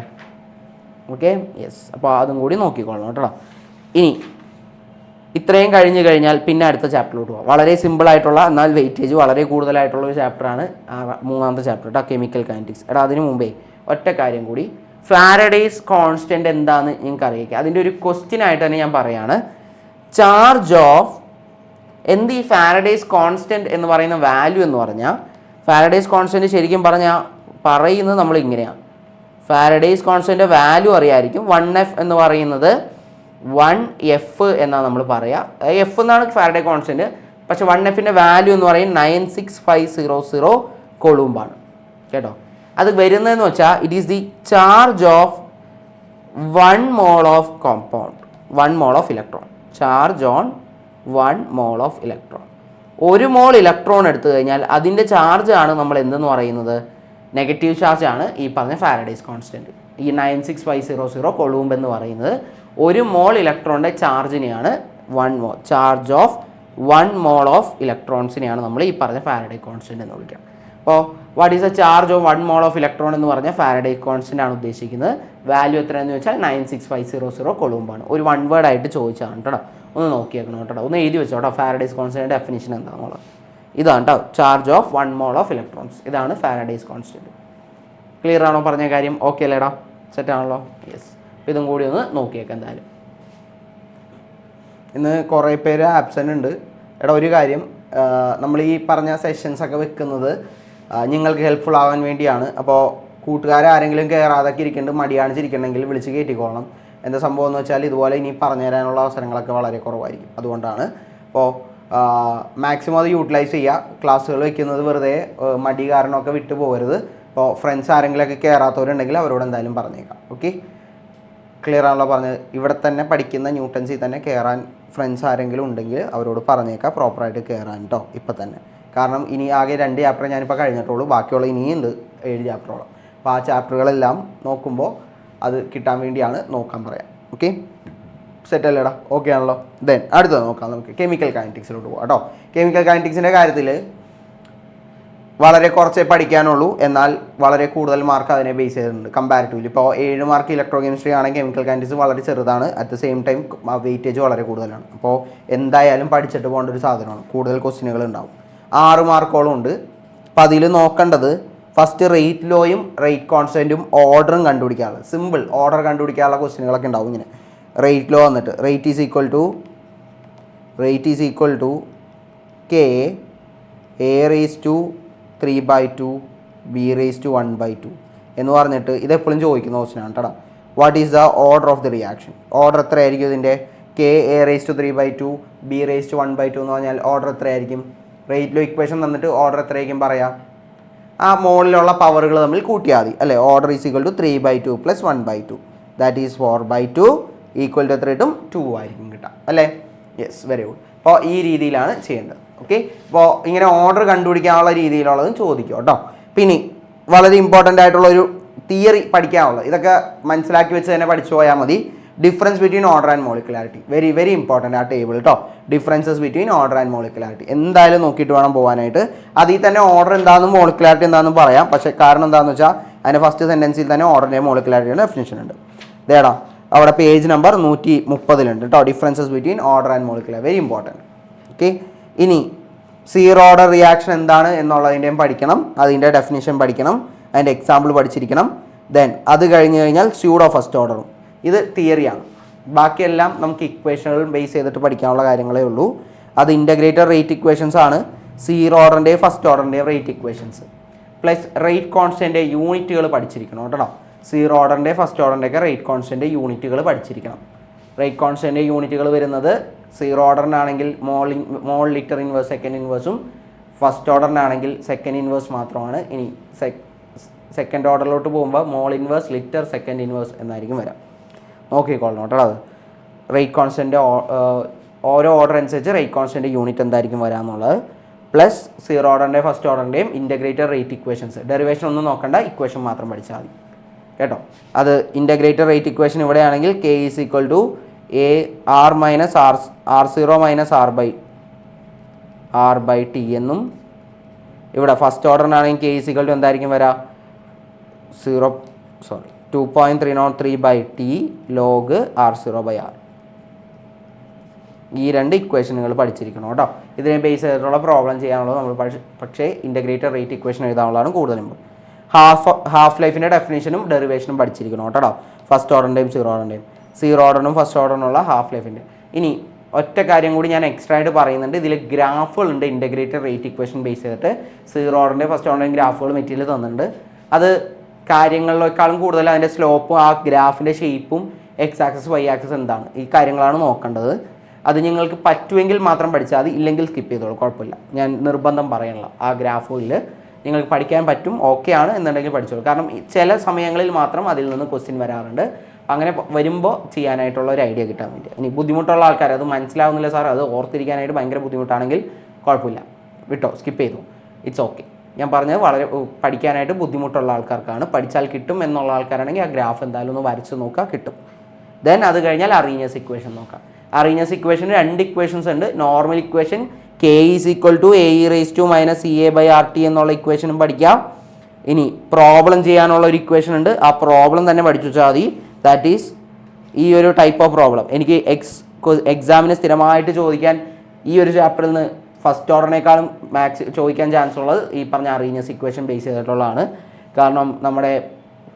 Okay, yes. അപ്പോൾ അതും കൂടി നോക്കിക്കോളണം കേട്ടോ. ഇനി ഇത്രയും കഴിഞ്ഞ് കഴിഞ്ഞാൽ പിന്നെ അടുത്ത ചാപ്റ്ററിലോട്ട് പോകാം. വളരെ സിമ്പിളായിട്ടുള്ള എന്നാൽ വെയിറ്റേജ് വളരെ കൂടുതലായിട്ടുള്ള ഒരു ചാപ്റ്ററാണ് 3ാമത്തെ ചാപ്റ്റർ കേട്ടോ, കെമിക്കൽ കൈനറ്റിക്സ്. അതിന് മുമ്പേ ഒറ്റ കാര്യം കൂടി, ഫാരഡേസ് കോൺസ്റ്റൻറ്റ് എന്താണെന്ന് നിങ്ങൾക്ക് അറിയിക്കുക. അതിൻ്റെ ഒരു ക്വസ്റ്റ്യൻ ആയിട്ട് തന്നെ ഞാൻ പറയുകയാണ്. ചാർജ് ഓഫ് ഈ ഫാരഡേസ് കോൺസ്റ്റൻറ്റ് എന്ന് പറയുന്ന വാല്യൂ എന്ന് പറഞ്ഞാൽ, ഫാരഡേസ് കോൺസ്റ്റൻറ്റ് ശരിക്കും പറയുന്നത് നമ്മൾ ഇങ്ങനെയാണ്. ഫാരഡേസ് കോൺസ്റ്റൻറ്റ് വാല്യൂ അറിയായിരിക്കും. 1F എന്ന് പറയുന്നത് 1F എന്നാണ് നമ്മൾ പറയുക. F എന്നാണ് ഫാരഡേ കോൺസ്റ്റൻറ്റ്. പക്ഷേ 1Fൻ്റെ വാല്യൂ എന്ന് പറയും 96500 കൊളൂംബാണ് കേട്ടോ. അത് വരുന്നതെന്ന് വെച്ചാൽ it is the charge of 1 mole of compound, 1 mole of electron. Charge on 1 mole of electron. 1 mole electron എടുത്തു കഴിഞ്ഞാൽ അതിൻ്റെ ചാർജ് ആണ് നമ്മൾ എന്തെന്ന് പറയുന്നത്? നെഗറ്റീവ് ചാർജ് ആണ് ഈ പറഞ്ഞ ഫാരഡേസ് കോൺസ്റ്റൻറ്റ്. ഈ 96500 കൊളൂംബ് എന്ന് പറയുന്നത് 1 മോൾ ഇലക്ട്രോണിൻ്റെ ചാർജിനെയാണ് 1 mole charge of 1 mole of ഇലക്ട്രോൺസിനെയാണ് നമ്മൾ ഈ പറഞ്ഞ ഫാരഡേ കോൺസ്റ്റൻറ്റ് എന്ന് വിളിക്കുക. അപ്പോൾ what is a charge of 1 mole of electron എന്ന് പറഞ്ഞാൽ ഫാരഡേ കോൺസ്റ്റൻ്റ് ആണ് ഉദ്ദേശിക്കുന്നത്. വാല്യൂ എത്രയെന്ന് വെച്ചാൽ 96500 കൊളൂംബാണ്. ഒരു 1 വേർഡ് ആയിട്ട് ചോദിച്ചാണ് കേട്ടോ. ഒന്ന് നോക്കിയേക്കണം കേട്ടോ, ഒന്ന് എഴുതി വെച്ചോ കേട്ടോ. ഫാരഡേസ് കോൺസ്റ്റൻ്റ് ഡെഫിനിഷൻ എന്താണെന്നുള്ളത് ഇതാണ് കേട്ടോ. Charge of 1 mole of electrons, ഇതാണ് ഫാരഡേസ് കോൺസ്റ്റൻറ്റ്. ക്ലിയർ ആണോ പറഞ്ഞ കാര്യം? ഓക്കെ അല്ലേടാ? സെറ്റ് ആണല്ലോ? യെസ്. അപ്പോൾ ഇതും കൂടി ഒന്ന് നോക്കിയേക്കാം. എന്തായാലും ഇന്ന് കുറേ പേര് ആബ്സെൻ്റ് ഉണ്ട്. ഒരു കാര്യം, നമ്മൾ ഈ പറഞ്ഞ സെഷൻസൊക്കെ വെക്കുന്നത് നിങ്ങൾക്ക് ഹെൽപ്ഫുൾ ആവാൻ വേണ്ടിയാണ്. അപ്പോൾ കൂട്ടുകാരാരെങ്കിലും കയറാതൊക്കെ ഇരിക്കുന്നുണ്ട്, മടിയാണിച്ചിരിക്കണമെങ്കിൽ വിളിച്ച് കയറ്റിക്കോളണം. എന്താ സംഭവം എന്ന് വെച്ചാൽ ഇതുപോലെ ഇനി പറഞ്ഞു തരാനുള്ള അവസരങ്ങളൊക്കെ വളരെ കുറവായിരിക്കും. അതുകൊണ്ടാണ്. അപ്പോൾ മാക്സിമം അത് യൂട്ടിലൈസ് ചെയ്യുക. ക്ലാസ്സുകൾ വയ്ക്കുന്നത് വെറുതെ മടി കാരണമൊക്കെ വിട്ടു പോകരുത്. അപ്പോൾ ഫ്രണ്ട്സ് ആരെങ്കിലുമൊക്കെ കയറാത്തവരുണ്ടെങ്കിൽ അവരോട് എന്തായാലും പറഞ്ഞേക്കാം. ഓക്കെ, ക്ലിയർ ആണല്ലോ പറഞ്ഞത്? ഇവിടെ തന്നെ പഠിക്കുന്ന ന്യൂട്ടൻസിൽ തന്നെ കയറാൻ ഫ്രണ്ട്സ് ആരെങ്കിലും ഉണ്ടെങ്കിൽ അവരോട് പറഞ്ഞേക്കാം പ്രോപ്പറായിട്ട് കയറാൻ കേട്ടോ. ഇപ്പം തന്നെ, കാരണം ഇനി ആകെ 2 ചാപ്റ്റർ ഞാനിപ്പോൾ കഴിഞ്ഞിട്ടുള്ളൂ. ബാക്കിയുള്ള ഇനിയുണ്ട് 7 ചാപ്റ്ററോളം. അപ്പോൾ ആ ചാപ്റ്ററുകളെല്ലാം നോക്കുമ്പോൾ അത് കിട്ടാൻ വേണ്ടിയാണ് നോക്കാൻ പറയാം. ഓക്കെ, സെറ്റ് അല്ലേടാ? ഓക്കെ ആണല്ലോ? ദെൻ അടുത്തത് നോക്കാം. നമുക്ക് കെമിക്കൽ കൈനറ്റിക്സിലോട്ട് പോകാം കേട്ടോ. കെമിക്കൽ കൈനറ്റിക്സിൻ്റെ കാര്യത്തിൽ വളരെ കുറച്ചേ പഠിക്കാനുള്ളൂ, എന്നാൽ വളരെ കൂടുതൽ മാർക്ക് അതിനെ ബേസ് ചെയ്തിട്ടുണ്ട് കമ്പാരിറ്റീവ്ലി. ഇപ്പോൾ 7 മാർക്ക് ഇലക്ട്രോ കെമിസ്ട്രി ആണെങ്കിൽ കെമിക്കൽ കൈനറ്റിക്സ് വളരെ ചെറുതാണ്. At the same time weightage വളരെ കൂടുതലാണ്. അപ്പോൾ എന്തായാലും പഠിച്ചിട്ട് പോകേണ്ട ഒരു സാധനമാണ്. കൂടുതൽ ക്വസ്റ്റ്യനുകൾ ഉണ്ടാവും. 6 മാർക്കോളം ഉണ്ട്. അപ്പോൾ അതിൽ നോക്കേണ്ടത് ഫസ്റ്റ് റേറ്റ് ലോയും റേറ്റ് കോൺസ്റ്റൻറ്റും ഓർഡറും കണ്ടുപിടിക്കാനുള്ള, സിമ്പിൾ ഓർഡർ കണ്ടുപിടിക്കാനുള്ള ക്വസ്റ്റ്യനുകളൊക്കെ ഉണ്ടാവും. ഇങ്ങനെ റേറ്റ് ലോ വന്നിട്ട് rate is equal to K A⁻², B⁻², എന്ന് പറഞ്ഞിട്ട് ഇതെപ്പോഴും ചോദിക്കുന്ന ക്വസ്റ്റ്യനാണ് കേട്ടോ. What is the order of the reaction? Order എത്രയായിരിക്കും ഇതിൻ്റെ? K A raise to 3/2 B raise to 1/2 എന്ന് പറഞ്ഞാൽ ഓർഡർ എത്രയായിരിക്കും? റേറ്റ് ലോ ഇക്വേഷൻ തന്നിട്ട് ഓർഡർ എത്രയായിരിക്കും പറയാം? ആ മുകളിലുള്ള പവറുകൾ തമ്മിൽ കൂട്ടിയാൽ മതി അല്ലേ? Order is equal to 3/2 + 1/2 that is 4/2 equal to എത്ര കിട്ടും? 2 ആയിരിക്കും കിട്ടുക അല്ലേ? Yes, very good. അപ്പോൾ ഈ രീതിയിലാണ് ചെയ്യേണ്ടത്. ഓക്കെ, അപ്പോൾ ഇങ്ങനെ ഓർഡർ കണ്ടുപിടിക്കാനുള്ള രീതിയിലുള്ളതും ചോദിക്കും കേട്ടോ. പിന്നെ വളരെ ഇമ്പോർട്ടൻ്റ് ആയിട്ടുള്ള ഒരു തിയറി പഠിക്കാനുള്ളത്, ഇതൊക്കെ മനസ്സിലാക്കി വെച്ച് തന്നെ പഠിച്ചു പോയാൽ മതി. Difference between order and molecularity, very very important ആ ടേബിൾ കേട്ടോ. Differences between order and molecularity എന്തായാലും നോക്കിയിട്ട് വേണം പോകാനായിട്ട്. അതിൽ തന്നെ ഓർഡർ എന്താണെന്നും മോളിക്കുലാരിറ്റി എന്താണെന്നും പറയാം. പക്ഷേ കാരണം എന്താണെന്ന് വെച്ചാൽ അതിൻ്റെ ഫസ്റ്റ് സെൻറ്റൻസിൽ തന്നെ ഓർഡറിൻ്റെ മോളിക്കുലാരിറ്റിയുടെ ഡെഫിനിഷൻ ഉണ്ട്. ഇതേടാ അവിടെ പേജ് നമ്പർ 130 കേട്ടോ. Differences between order and molecular, very important. Okay, ഇനി സീറോ ഓർഡർ റിയാക്ഷൻ എന്താണ് എന്നുള്ളതിൻ്റെയും പഠിക്കണം, അതിൻ്റെ ഡെഫിനിഷൻ പഠിക്കണം, അതിൻ്റെ എക്സാമ്പിൾ പഠിച്ചിരിക്കണം. ദെൻ അത് കഴിഞ്ഞ് കഴിഞ്ഞാൽ സ്യൂഡോ ഫസ്റ്റ് ഓർഡറും. ഇത് തിയറിയാണ്. ബാക്കിയെല്ലാം നമുക്ക് ഇക്വേഷനുകൾ ബേസ് ചെയ്തിട്ട് പഠിക്കാനുള്ള കാര്യങ്ങളേ ഉള്ളൂ. അത് ഇൻ്റഗ്രേറ്റഡ് റേറ്റ് ഇക്വേഷൻസ് ആണ്. സീറോ ഓർഡറിൻ്റെയും ഫസ്റ്റ് ഓർഡറിൻ്റെയും റേറ്റ് ഇക്വേഷൻസ് പ്ലസ് റേറ്റ് കോൺസ്റ്റൻ്റെ യൂണിറ്റുകൾ പഠിച്ചിരിക്കണം കേട്ടോ. സീറോ ഓർഡറിൻ്റെ ഫസ്റ്റ് ഓർഡറിൻ്റെയൊക്കെ റേറ്റ് കോൺസ്റ്റൻ്റെ യൂണിറ്റുകൾ പഠിച്ചിരിക്കണം. റേറ്റ് കോൺസ്റ്റൻ്റെ യൂണിറ്റുകൾ വരുന്നത് സീറോ ഓർഡറിനാണെങ്കിൽ മോൾ ലിറ്റർ ഇൻവേഴ്സ് സെക്കൻഡ് ഇൻവേഴ്സും, ഫസ്റ്റ് ഓർഡറിനാണെങ്കിൽ സെക്കൻഡ് ഇൻവേഴ്സ് മാത്രമാണ്. ഇനി സെക്കൻഡ് ഓർഡറിലോട്ട് പോകുമ്പോൾ mole inverse litre second inverse എന്നായിരിക്കും വരാം. നോക്കിക്കോളണം കേട്ടോ. അത് റേറ്റ് കോൺസ്റ്റൻ്റെ ഓരോ ഓർഡർ അനുസരിച്ച് റേറ്റ് കോൺസ്റ്റൻ്റെ യൂണിറ്റ് എന്തായിരിക്കും വരാമെന്നുള്ളത്, പ്ലസ് സീറോ ഓർഡറിൻ്റെ ഫസ്റ്റ് ഓർഡറിൻ്റെയും ഇൻ്റഗ്രേറ്റഡ് റേറ്റ് ഇക്വേഷൻസ്. ഡെറിവേഷൻ ഒന്നും നോക്കണ്ട, ഇക്വേഷൻ മാത്രം പഠിച്ചാൽ മതി കേട്ടോ. അത് ഇൻ്റഗ്രേറ്റഡ് റേറ്റ് ഇക്വേഷൻ ഇവിടെയാണെങ്കിൽ K is equal to A R minus R0 minus R/T എന്നും, ഇവിടെ ഫസ്റ്റ് ഓർഡറിനാണെങ്കിൽ കെ ഈസ് ഈക്വൽ ടു എന്തായിരിക്കും വരാം? 2.303/T log R0/R. ഈ രണ്ട് ഇക്വേഷനുകൾ പഠിച്ചിരിക്കണം കേട്ടോ. ഇതിനെ ബേസ് ചെയ്തിട്ടുള്ള പ്രോബ്ലം ചെയ്യാനുള്ളത് നമ്മൾ പക്ഷേ ഇൻ്റഗ്രേറ്റഡ് റേറ്റ് ഇക്വേഷൻ എഴുതാനുള്ളതാണ് കൂടുതലും. ഹാഫ് ലൈഫിൻ്റെ ഡെഫിനേഷനും ഡെറിവേഷനും പഠിച്ചിരിക്കണം കേട്ടോ. ഫസ്റ്റ് ഓർഡറിൻ്റെയും സീറോ ഓർഡറിനും ഫസ്റ്റ് ഓർഡറിനുള്ള ഹാഫ് ലൈഫിൻ്റെ. ഇനി ഒറ്റ കാര്യം കൂടി ഞാൻ എക്സ്ട്രാ ആയിട്ട് പറയുന്നുണ്ട്. ഇതിൽ ഗ്രാഫുകളുണ്ട് ഇൻ്റഗ്രേറ്റഡ് റേറ്റ് ഇക്വേഷൻ ബേസ് ചെയ്തിട്ട്. സീറോ ഓർഡറിൻ്റെ ഫസ്റ്റ് ഓർഡറിൻ്റെയും ഗ്രാഫുകൾ മെറ്റീരിയൽ തന്നിട്ടുണ്ട്. അത് കാര്യങ്ങളിലേക്കാളും കൂടുതൽ അതിൻ്റെ സ്ലോപ്പും ആ ഗ്രാഫിൻ്റെ ഷേപ്പും എക്സ് ആക്സസ് വൈ ആക്സസ് എന്താണ്, ഈ കാര്യങ്ങളാണ് നോക്കേണ്ടത്. അത് നിങ്ങൾക്ക് പറ്റുമെങ്കിൽ മാത്രം പഠിച്ചാൽ മതി, ഇല്ലെങ്കിൽ സ്കിപ്പ് ചെയ്തോളൂ, കുഴപ്പമില്ല. ഞാൻ നിർബന്ധം പറയണില്ല. ആ ഗ്രാഫിൽ നിങ്ങൾക്ക് പഠിക്കാൻ പറ്റും, ഓക്കെ ആണ് എന്നുണ്ടെങ്കിൽ പഠിച്ചോളൂ. കാരണം ചില സമയങ്ങളിൽ മാത്രം അതിൽ നിന്ന് ക്വസ്റ്റ്യൻ വരാറുണ്ട്. അങ്ങനെ വരുമ്പോൾ ചെയ്യാനായിട്ടുള്ള ഒരു ഐഡിയ കിട്ടാൻ വേണ്ടി. ഇനി ബുദ്ധിമുട്ടുള്ള ആൾക്കാർ അത് മനസ്സിലാവുന്നില്ല സാർ, അത് ഓർത്തിരിക്കാനായിട്ട് ഭയങ്കര ബുദ്ധിമുട്ടാണെങ്കിൽ കുഴപ്പമില്ല, വിട്ടോ, സ്കിപ്പ് ചെയ്തു, ഇറ്റ്സ് ഓക്കെ. ഞാൻ പറഞ്ഞത് വളരെ പഠിക്കാനായിട്ട് ബുദ്ധിമുട്ടുള്ള ആൾക്കാർക്കാണ്. പഠിച്ചാൽ കിട്ടും എന്നുള്ള ആൾക്കാരാണെങ്കിൽ ആ ഗ്രാഫ് എന്തായാലും ഒന്ന് വരച്ച് നോക്കുക, കിട്ടും. ദെൻ അത് കഴിഞ്ഞാൽ അറീനിയസ് ഇക്വേഷൻ നോക്കാം. അറീനിയസ് ഇക്വേഷന് രണ്ട് ഇക്വേഷൻസ് ഉണ്ട്. Normal equation K is equal to AE⁻⁴ എന്നുള്ള ഇക്വേഷനും പഠിക്കാം. ഇനി പ്രോബ്ലം ചെയ്യാനുള്ള ഒരു ഇക്വേഷൻ ഉണ്ട്, ആ പ്രോബ്ലം തന്നെ പഠിച്ചു വെച്ചാൽ മതി. ദാറ്റ് ഈസ് ഈ ഒരു ടൈപ്പ് ഓഫ് പ്രോബ്ലം എനിക്ക് എക്സാമിന് സ്ഥിരമായിട്ട് ചോദിക്കാൻ ഈ ഒരു ചാപ്റ്ററിൽ നിന്ന് ഫസ്റ്റ് ഓർഡറിനേക്കാളും ചോദിക്കാൻ ചാൻസ് ഉള്ളത് ഈ പറഞ്ഞ അറീനിയസ് ഇക്വേഷൻ ബേസ് ചെയ്തിട്ടുള്ളതാണ്. കാരണം നമ്മുടെ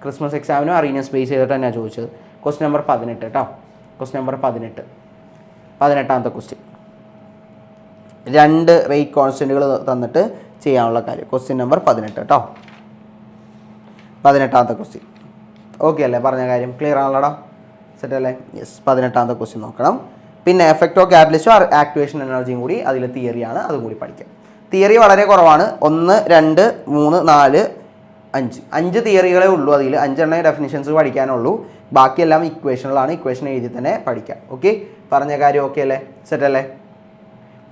ക്രിസ്മസ് എക്സാമിനും അറീനിയസ് ബേസ് ചെയ്തിട്ട് തന്നെയാണ് ചോദിച്ചത്. ക്വസ്റ്റ്യൻ നമ്പർ 18 കേട്ടോ. ക്വസ്റ്റ്യൻ നമ്പർ 18ാമത്തെ ക്വസ്റ്റ്യൻ. രണ്ട് റേറ്റ് കോൺസ്റ്റൻറ്റുകൾ തന്നിട്ട് ചെയ്യാനുള്ള കാര്യം. ക്വസ്റ്റ്യൻ നമ്പർ 18 കേട്ടോ. 18ാമത്തെ ക്വസ്റ്റ്യൻ ഓക്കെ അല്ലേ? പറഞ്ഞ കാര്യം ക്ലിയർ ആണല്ലോടാ, സെറ്റ് അല്ലേ? യെസ്. 18ാമത്തെ ക്വസ്റ്റ്യൻ നോക്കണം. പിന്നെ എഫക്റ്റ് ഓഫ് കാറ്റലിസ്റ്റ് ആക്ടിവേഷൻ എനർജിയും കൂടി അതിൽ തിയറിയാണ്, അതും കൂടി പഠിക്കാം. തിയറി വളരെ കുറവാണ്. 1, 2, 3, 4, 5 തിയറികളേ ഉള്ളൂ. അതിൽ 5 ഡെഫിനിഷൻസ് പഠിക്കാനുള്ളൂ. ബാക്കിയെല്ലാം ഇക്വേഷനുകളാണ്. ഇക്വേഷൻ എഴുതി തന്നെ പഠിക്കാം. ഓക്കെ, പറഞ്ഞ കാര്യം ഓക്കെ അല്ലേ? സെറ്റ് അല്ലേ?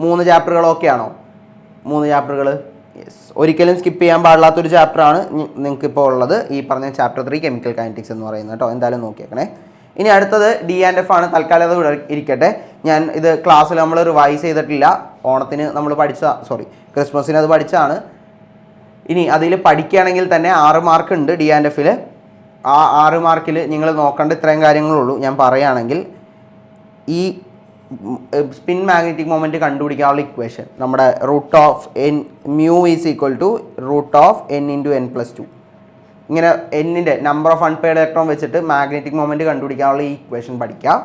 3 ചാപ്റ്ററുകൾ ഓക്കെ ആണോ? 3 ചാപ്റ്ററുകൾ യെസ്. ഒരിക്കലും സ്കിപ്പ് ചെയ്യാൻ പാടില്ലാത്തൊരു ചാപ്റ്ററാണ് നിങ്ങൾക്കിപ്പോൾ ഉള്ളത്, ഈ പറഞ്ഞ ചാപ്റ്റർ 3 കെമിക്കൽ കൈനറ്റിക്സ് എന്ന് പറയുന്നത് കേട്ടോ. എന്തായാലും നോക്കിയേക്കണേ. ഇനി അടുത്തത് D&F ആണ്. തൽക്കാലം അത് ഇരിക്കട്ടെ. ഞാൻ ഇത് ക്ലാസ്സിൽ നമ്മൾ റിവൈസ് ചെയ്തിട്ടില്ല. ഓണത്തിന് നമ്മൾ ക്രിസ്മസിന് അത് പഠിച്ചതാണ്. ഇനി അതിൽ പഠിക്കുകയാണെങ്കിൽ തന്നെ 6 മാർക്ക് ഉണ്ട് D&Fൽ. ആ 6 മാർക്കിൽ നിങ്ങൾ നോക്കേണ്ട ഇത്രയും കാര്യങ്ങളുള്ളൂ. ഞാൻ പറയുകയാണെങ്കിൽ ഈ സ്പിൻ മാഗ്നറ്റിക് മൊമെൻറ്റ് കണ്ടുപിടിക്കാനുള്ള ഇക്വേഷൻ നമ്മുടെ √μ = √n/n+2. ഇങ്ങനെ എന്നിൻ്റെ നമ്പർ ഓഫ് അൺപെയർഡ് ഇലക്ട്രോൺ വെച്ചിട്ട് മാഗ്നറ്റിക് മൊമെൻറ്റ് കണ്ടുപിടിക്കാനുള്ള ഈ ഇക്വേഷൻ പഠിക്കാം.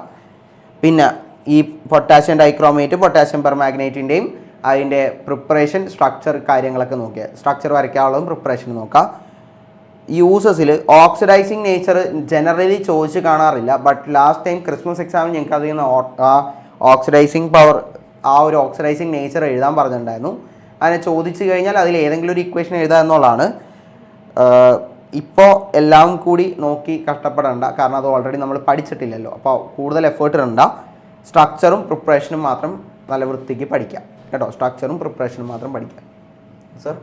പിന്നെ ഈ പൊട്ടാഷ്യം ഡൈക്രോമേറ്റ്, പൊട്ടാഷ്യം പെർമാഗ്നേറ്റിൻ്റെയും അതിൻ്റെ പ്രിപ്പറേഷൻ, സ്ട്രക്ചർ കാര്യങ്ങളൊക്കെ നോക്കിയാൽ സ്ട്രക്ചർ വരയ്ക്കാനുള്ളതും പ്രിപ്പറേഷൻ നോക്കാം. യൂസസിൽ ഓക്സിഡൈസിങ് നേച്ചർ ജനറലി ചോദിച്ച് കാണാറില്ല. ബട്ട് ലാസ്റ്റ് ടൈം ക്രിസ്മസ് എക്സാമിന് ഞങ്ങൾക്ക് അതിൽ നിന്ന് ഓക്സിഡൈസിങ് പവർ, ആ ഒരു ഓക്സിഡൈസിങ് നേച്ചർ എഴുതാൻ പറഞ്ഞിട്ടുണ്ടായിരുന്നു. അതിനെ ചോദിച്ചു കഴിഞ്ഞാൽ അതിൽ ഏതെങ്കിലും ഒരു ഇക്വേഷൻ എഴുതുക എന്നുള്ളതാണ്. ഇപ്പോൾ എല്ലാം കൂടി നോക്കി കഷ്ടപ്പെടേണ്ട, കാരണം അത് ഓൾറെഡി നമ്മൾ പഠിച്ചിട്ടില്ലല്ലോ. അപ്പോൾ കൂടുതൽ എഫേർട്ട് ഇടണ്ട. സ്ട്രക്ചറും പ്രിപ്പറേഷനും മാത്രം നല്ല വൃത്തിക്ക് പഠിക്കാം കേട്ടോ. സ്ട്രക്ചറും പ്രിപ്പറേഷനും മാത്രം പഠിക്കാം. സർ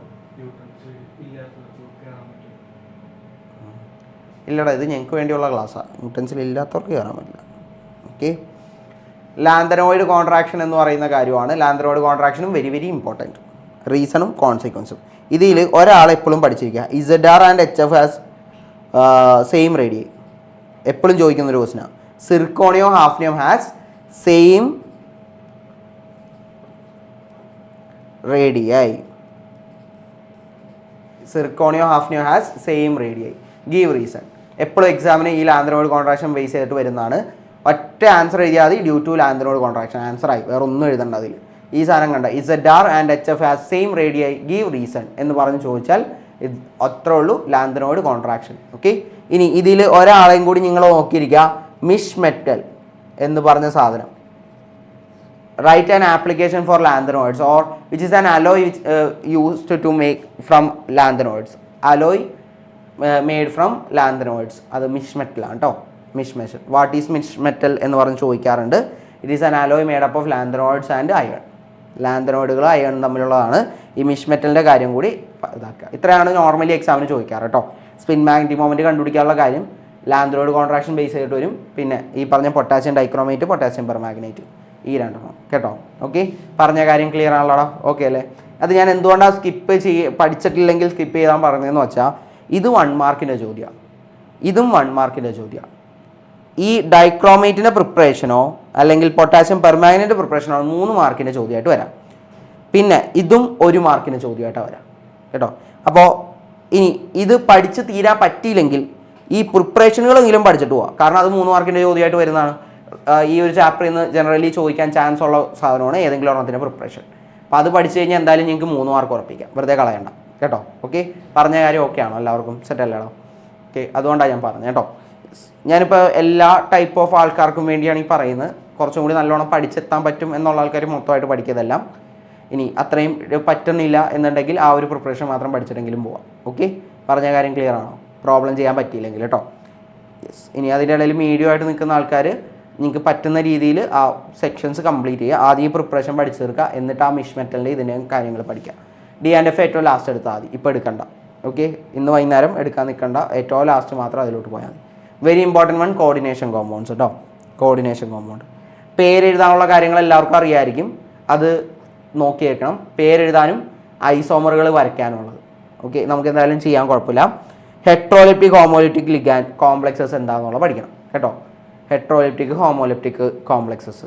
ഇല്ലടാ, ഇത് ഞങ്ങൾക്ക് വേണ്ടിയുള്ള ക്ലാസ്സാണ്. ന്യൂട്ടൻസിൽ ഇല്ലാത്തവർക്ക് കയറാൻ പറ്റില്ല. ഓക്കെ, ലാന്തനോയിഡ് കോൺട്രാക്ഷൻ എന്ന് പറയുന്ന കാര്യമാണ്. ലാന്തനോയിഡ് കോൺട്രാക്ഷനും വെരി വെരി ഇമ്പോർട്ടൻറ്റ്. റീസണും കോൺസിക്വൻസും ഇതിൽ ഒരാൾ എപ്പോഴും പഠിച്ചിരിക്കുക. ZR and HF has same radii. എപ്പോഴും ചോദിക്കുന്നൊരു ക്വസ്റ്റിനാണ്. സിർക്കോണിയോ ഹാഫ്നിയം ഹാസ് സെയിം റേഡിയൈ. സിർക്കോണിയോ ഹാഫ്നിയോ has same radii. Give reason. എപ്പോഴും എക്സാമിന് ഈ ലാന്തനോയിഡ് കോൺട്രാക്ഷൻ ബേസ് ചെയ്തിട്ട് വരുന്നതാണ്. ഒറ്റ ആൻസർ എഴുതിയാൽ മതി, ഡ്യൂ ടു ലാന്തനോയിഡ് കോൺട്രാക്ഷൻ. ആൻസറായി, വേറെ ഒന്നും എഴുതണ്ട. അതിൽ ഈ സാധനം കണ്ട ZR and HF has same radii, give reason എന്ന് പറഞ്ഞ് ചോദിച്ചാൽ അത്രേ ഉള്ളൂ ലാന്തനോയിഡ് കോൺട്രാക്ഷൻ. ഓക്കെ, ഇനി ഇതിൽ ഒരാളെയും കൂടി നിങ്ങൾ നോക്കിയിരിക്കുക. മിഷ് മെറ്റൽ എന്ന് പറഞ്ഞ സാധനം. Write an application for lanthanoids or which is an alloy used to make from lanthanoids. Alloy made from lanthanoids. അത് മിഷ് മെറ്റലാണ് കേട്ടോ. Misch metal. What is misch metal എന്ന് പറഞ്ഞ് ചോദിക്കാറുണ്ട്. It is an alloy made up of lanthanoids and iron. ലാന്തനോയിഡുകളും iron തമ്മിലുള്ളതാണ്. ഈ misch മെറ്റലിൻ്റെ കാര്യം കൂടി ഇതാക്കുക. ഇത്രയാണ് നോർമലി എക്സാമിന് ചോദിക്കാറ് കേട്ടോ. സ്പിൻ മാഗ്നറ്റിക് മൊമെൻറ്റ് കണ്ടുപിടിക്കാനുള്ള കാര്യം ലാന്തനോയിഡ് കോൺട്രാക്ഷൻ ബേസ് ചെയ്തിട്ട് വരും. പിന്നെ ഈ പറഞ്ഞ പൊട്ടാസ്യം ഡൈക്രോമേറ്റ്, പൊട്ടാസ്യം പെർമാഗ്നേറ്റ്, ഈ രണ്ടെണ്ണം കേട്ടോ. ഓക്കെ, പറഞ്ഞ കാര്യം ക്ലിയർ ആണല്ലോടാ? ഓക്കെ അല്ലേ? അത് ഞാൻ എന്തുകൊണ്ടാണ് പഠിച്ചിട്ടില്ലെങ്കിൽ സ്കിപ്പ് ചെയ്താൽ പറഞ്ഞതെന്ന് വെച്ചാൽ ഇത് 1 മാർക്കിൻ്റെ ചോദ്യമാണ്, ഇതും 1 മാർക്കിൻ്റെ ചോദ്യമാണ്. ഈ ഡൈക്രോമേറ്റിൻ്റെ പ്രിപ്പറേഷനോ അല്ലെങ്കിൽ പൊട്ടാസ്യം പെർമാഗ്നേറ്റ് പ്രിപ്പറേഷനോ 3 മാർക്കിൻ്റെ ചോദ്യമായിട്ട് വരാം. പിന്നെ ഇതും 1 മാർക്കിൻ്റെ ചോദ്യമായിട്ടാണ് വരാം കേട്ടോ. അപ്പോൾ ഇനി ഇത് പഠിച്ച് തീരാൻ പറ്റിയില്ലെങ്കിൽ ഈ പ്രിപ്പറേഷനുകളെങ്കിലും പഠിച്ചിട്ട് പോവാം. കാരണം അത് 3 മാർക്കിൻ്റെ ചോദ്യമായിട്ട് വരുന്നതാണ്. ഈ ഒരു ചാപ്റ്ററിൽ നിന്ന് ജനറലി ചോദിക്കാൻ ചാൻസ് ഉള്ള സാധനമാണ് ഏതെങ്കിലും ഒരെണ്ണത്തിൻ്റെ പ്രിപ്പറേഷൻ. അപ്പോൾ അത് പഠിച്ചു കഴിഞ്ഞാൽ എന്തായാലും നിങ്ങൾക്ക് 3 മാർക്ക് ഉറപ്പിക്കാം, വെറുതെ കളയണ്ട കേട്ടോ. ഓക്കെ, പറഞ്ഞ കാര്യം ഓക്കെ ആണോ? എല്ലാവർക്കും സെറ്റ് അല്ലേടോ? ഓക്കെ, അതുകൊണ്ടാണ് ഞാൻ പറഞ്ഞത് കേട്ടോ. ഞാനിപ്പോൾ എല്ലാ ടൈപ്പ് ഓഫ് ആൾക്കാർക്കും വേണ്ടിയാണ് ഈ പറയുന്നത്. കുറച്ചും കൂടി നല്ലോണം പഠിച്ചെത്താൻ പറ്റും എന്നുള്ള ആൾക്കാർ മൊത്തമായിട്ട് പഠിക്കുന്നതെല്ലാം. ഇനി അത്രയും പറ്റുന്നില്ല എന്നുണ്ടെങ്കിൽ ആ ഒരു പ്രിപ്പറേഷൻ മാത്രം പഠിച്ചിട്ടെങ്കിലും പോവാം. ഓക്കെ, പറഞ്ഞ കാര്യം ക്ലിയർ ആണോ? പ്രോബ്ലം ചെയ്യാൻ പറ്റിയില്ലെങ്കിൽ കേട്ടോ. യെസ്, ഇനി അതിൻ്റെ ഇടയിൽ മീഡിയം ആയിട്ട് നിൽക്കുന്ന ആൾക്കാർ നിങ്ങൾക്ക് പറ്റുന്ന രീതിയിൽ ആ സെക്ഷൻസ് കംപ്ലീറ്റ് ചെയ്യുക. ആദ്യം ഈ പ്രിപ്പറേഷൻ പഠിച്ചു തീർക്കുക, എന്നിട്ട് ആ മിഷ് മെറ്റലിൻ്റെ ഇതിൻ്റെ കാര്യങ്ങൾ പഠിക്കുക. D&F ഏറ്റവും ലാസ്റ്റ് എടുത്താൽ മതി, ഇപ്പോൾ എടുക്കണ്ട. ഓക്കെ, ഇന്ന് വൈകുന്നേരം എടുക്കാൻ നിൽക്കണ്ട, ഏറ്റവും ലാസ്റ്റ് മാത്രം അതിലോട്ട് പോയാൽ മതി. Very important one, coordination compounds കേട്ടോ. കോർഡിനേഷൻ കോമ്പൗണ്ട് പേരെഴുതാനുള്ള കാര്യങ്ങൾ എല്ലാവർക്കും അറിയാമായിരിക്കും, അത് നോക്കി വെക്കണം. പേരെഴുതാനും ഐസോമറുകൾ വരയ്ക്കാനുള്ളത്. ഓക്കെ, നമുക്ക് എന്തായാലും ചെയ്യാൻ കുഴപ്പമില്ല. ഹെട്രോലിപ്റ്റിക് ഹോമോലിപ്റ്റിക് ലിഗാൻഡ് കോംപ്ലക്സസ് എന്താണെന്നുള്ളത് പഠിക്കണം കേട്ടോ. ഹെട്രോലിപ്റ്റിക് ഹോമോലിപ്റ്റിക് കോംപ്ലക്സസ്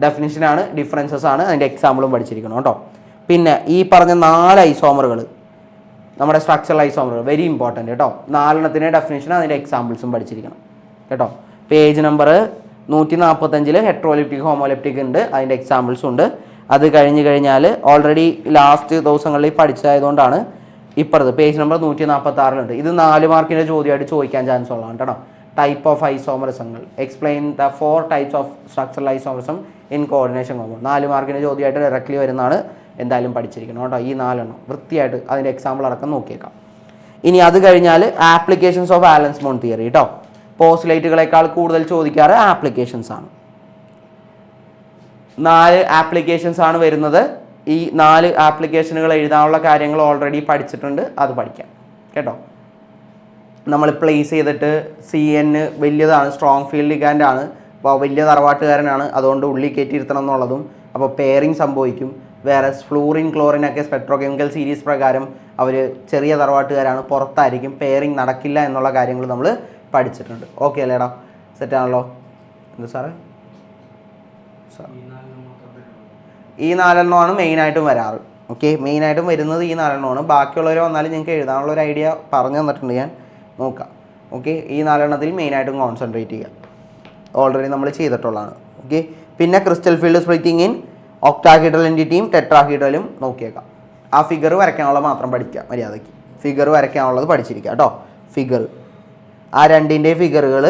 ഡെഫിനിഷനാണ്, ഡിഫറൻസസ് ആണ്, അതിൻ്റെ എക്സാമ്പിളും പഠിച്ചിരിക്കണം കേട്ടോ. പിന്നെ ഈ പറഞ്ഞ 4 ഐസോമറുകൾ, നമ്മുടെ സ്ട്രക്ചറൽ ഐസോമറുകൾ വെരി ഇമ്പോർട്ടൻറ്റ് കേട്ടോ. 4 ഡെഫിനിഷനും അതിൻ്റെ എക്സാമ്പിൾസും പഠിച്ചിരിക്കണം കേട്ടോ. പേജ് നമ്പർ 145 ഹെട്രോലിപ്റ്റിക് ഹോമോലിപ്റ്റിക് ഉണ്ട്, അതിൻ്റെ എക്സാമ്പിൾസും ഉണ്ട്. അത് കഴിഞ്ഞാൽ ഓൾറെഡി ലാസ്റ്റ് ദിവസങ്ങളിൽ പഠിച്ചതായതുകൊണ്ടാണ് ഇപ്പുറത്ത് പേജ് നമ്പർ 146 ഇത് 4 മാർക്കിൻ്റെ ചോദ്യമായിട്ട് ചോദിക്കാൻ ചാൻസ് ഉള്ളതാണ് കേട്ടോ. ടൈപ്പ് ഓഫ് ഐസോമറിസങ്ങൾ, explain the 4 types of structural isomerism in coordination compound. 4 മാർക്കിൻ്റെ ചോദ്യമായിട്ട് ഡയറക്റ്റ്ലി വരുന്നതാണ്, എന്തായാലും പഠിച്ചിരിക്കണം കേട്ടോ. ഈ 4 വൃത്തിയായിട്ട് അതിൻ്റെ എക്സാമ്പിൾ അടക്കം നോക്കിയേക്കാം. ഇനി അത് കഴിഞ്ഞാൽ ആപ്ലിക്കേഷൻസ് ഓഫ് വാലൻസ് ബോണ്ട് തിയറി കേട്ടോ. പോസ്റ്റ്ലേറ്റുകളെക്കാൾ കൂടുതൽ ചോദിക്കാറ് ആപ്ലിക്കേഷൻസ് ആണ്. 4 ആപ്ലിക്കേഷൻസ് ആണ് വരുന്നത്. ഈ 4 ആപ്ലിക്കേഷനുകൾ എഴുതാനുള്ള കാര്യങ്ങൾ ഓൾറെഡി പഠിച്ചിട്ടുണ്ട്, അത് പഠിക്കാം കേട്ടോ. നമ്മൾ പ്ലേസ് ചെയ്തിട്ട് CN വലിയതാണ്, സ്ട്രോങ് ഫീൽഡ് ലിഗാൻഡ് ആണ്, അപ്പോൾ വലിയ തറവാട്ടുകാരനാണ്, അതുകൊണ്ട് ഉള്ളിൽ കയറ്റിയിരുത്തണം എന്നുള്ളതും. അപ്പോൾ പെയറിങ് സംഭവിക്കും. വേറെ ഫ്ലൂറിൻ ക്ലോറിനൊക്കെ സ്പെക്ട്രോകെമിക്കൽ സീരീസ് പ്രകാരം അവർ ചെറിയ തറവാട്ടുകാരാണ്, പുറത്തായിരിക്കും, പെയറിങ് നടക്കില്ല എന്നുള്ള കാര്യങ്ങൾ നമ്മൾ പഠിച്ചിട്ടുണ്ട്. ഓക്കെ അല്ലേടാ? സെറ്റാണല്ലോ? എന്താ സാറേ? ഈ 4 മെയിനായിട്ടും വരാറ്. ഓക്കെ, മെയിനായിട്ടും വരുന്നത് ഈ 4 ബാക്കിയുള്ളവർ വന്നാലും നിങ്ങൾക്ക് എഴുതാനുള്ള ഒരു ഐഡിയ പറഞ്ഞു തന്നിട്ടുണ്ട്, ഞാൻ നോക്കാം. ഓക്കെ, ഈ 4 മെയിനായിട്ടും കോൺസെൻട്രേറ്റ് ചെയ്യുക, ഓൾറെഡി നമ്മൾ ചെയ്തിട്ടുള്ളതാണ്. ഓക്കെ, പിന്നെ crystal field splitting in octahedral എൻറ്റിറ്റിയും ടെട്രാഹീഡ്രലും നോക്കിയേക്കാം. ആ ഫിഗർ വരയ്ക്കാനുള്ളത് മാത്രം പഠിക്കുക മര്യാദയ്ക്ക്. ഫിഗർ വരയ്ക്കാനുള്ളത് പഠിച്ചിരിക്കുക കേട്ടോ. ഫിഗർ. ആ രണ്ടിൻ്റെ ഫിഗറുകൾ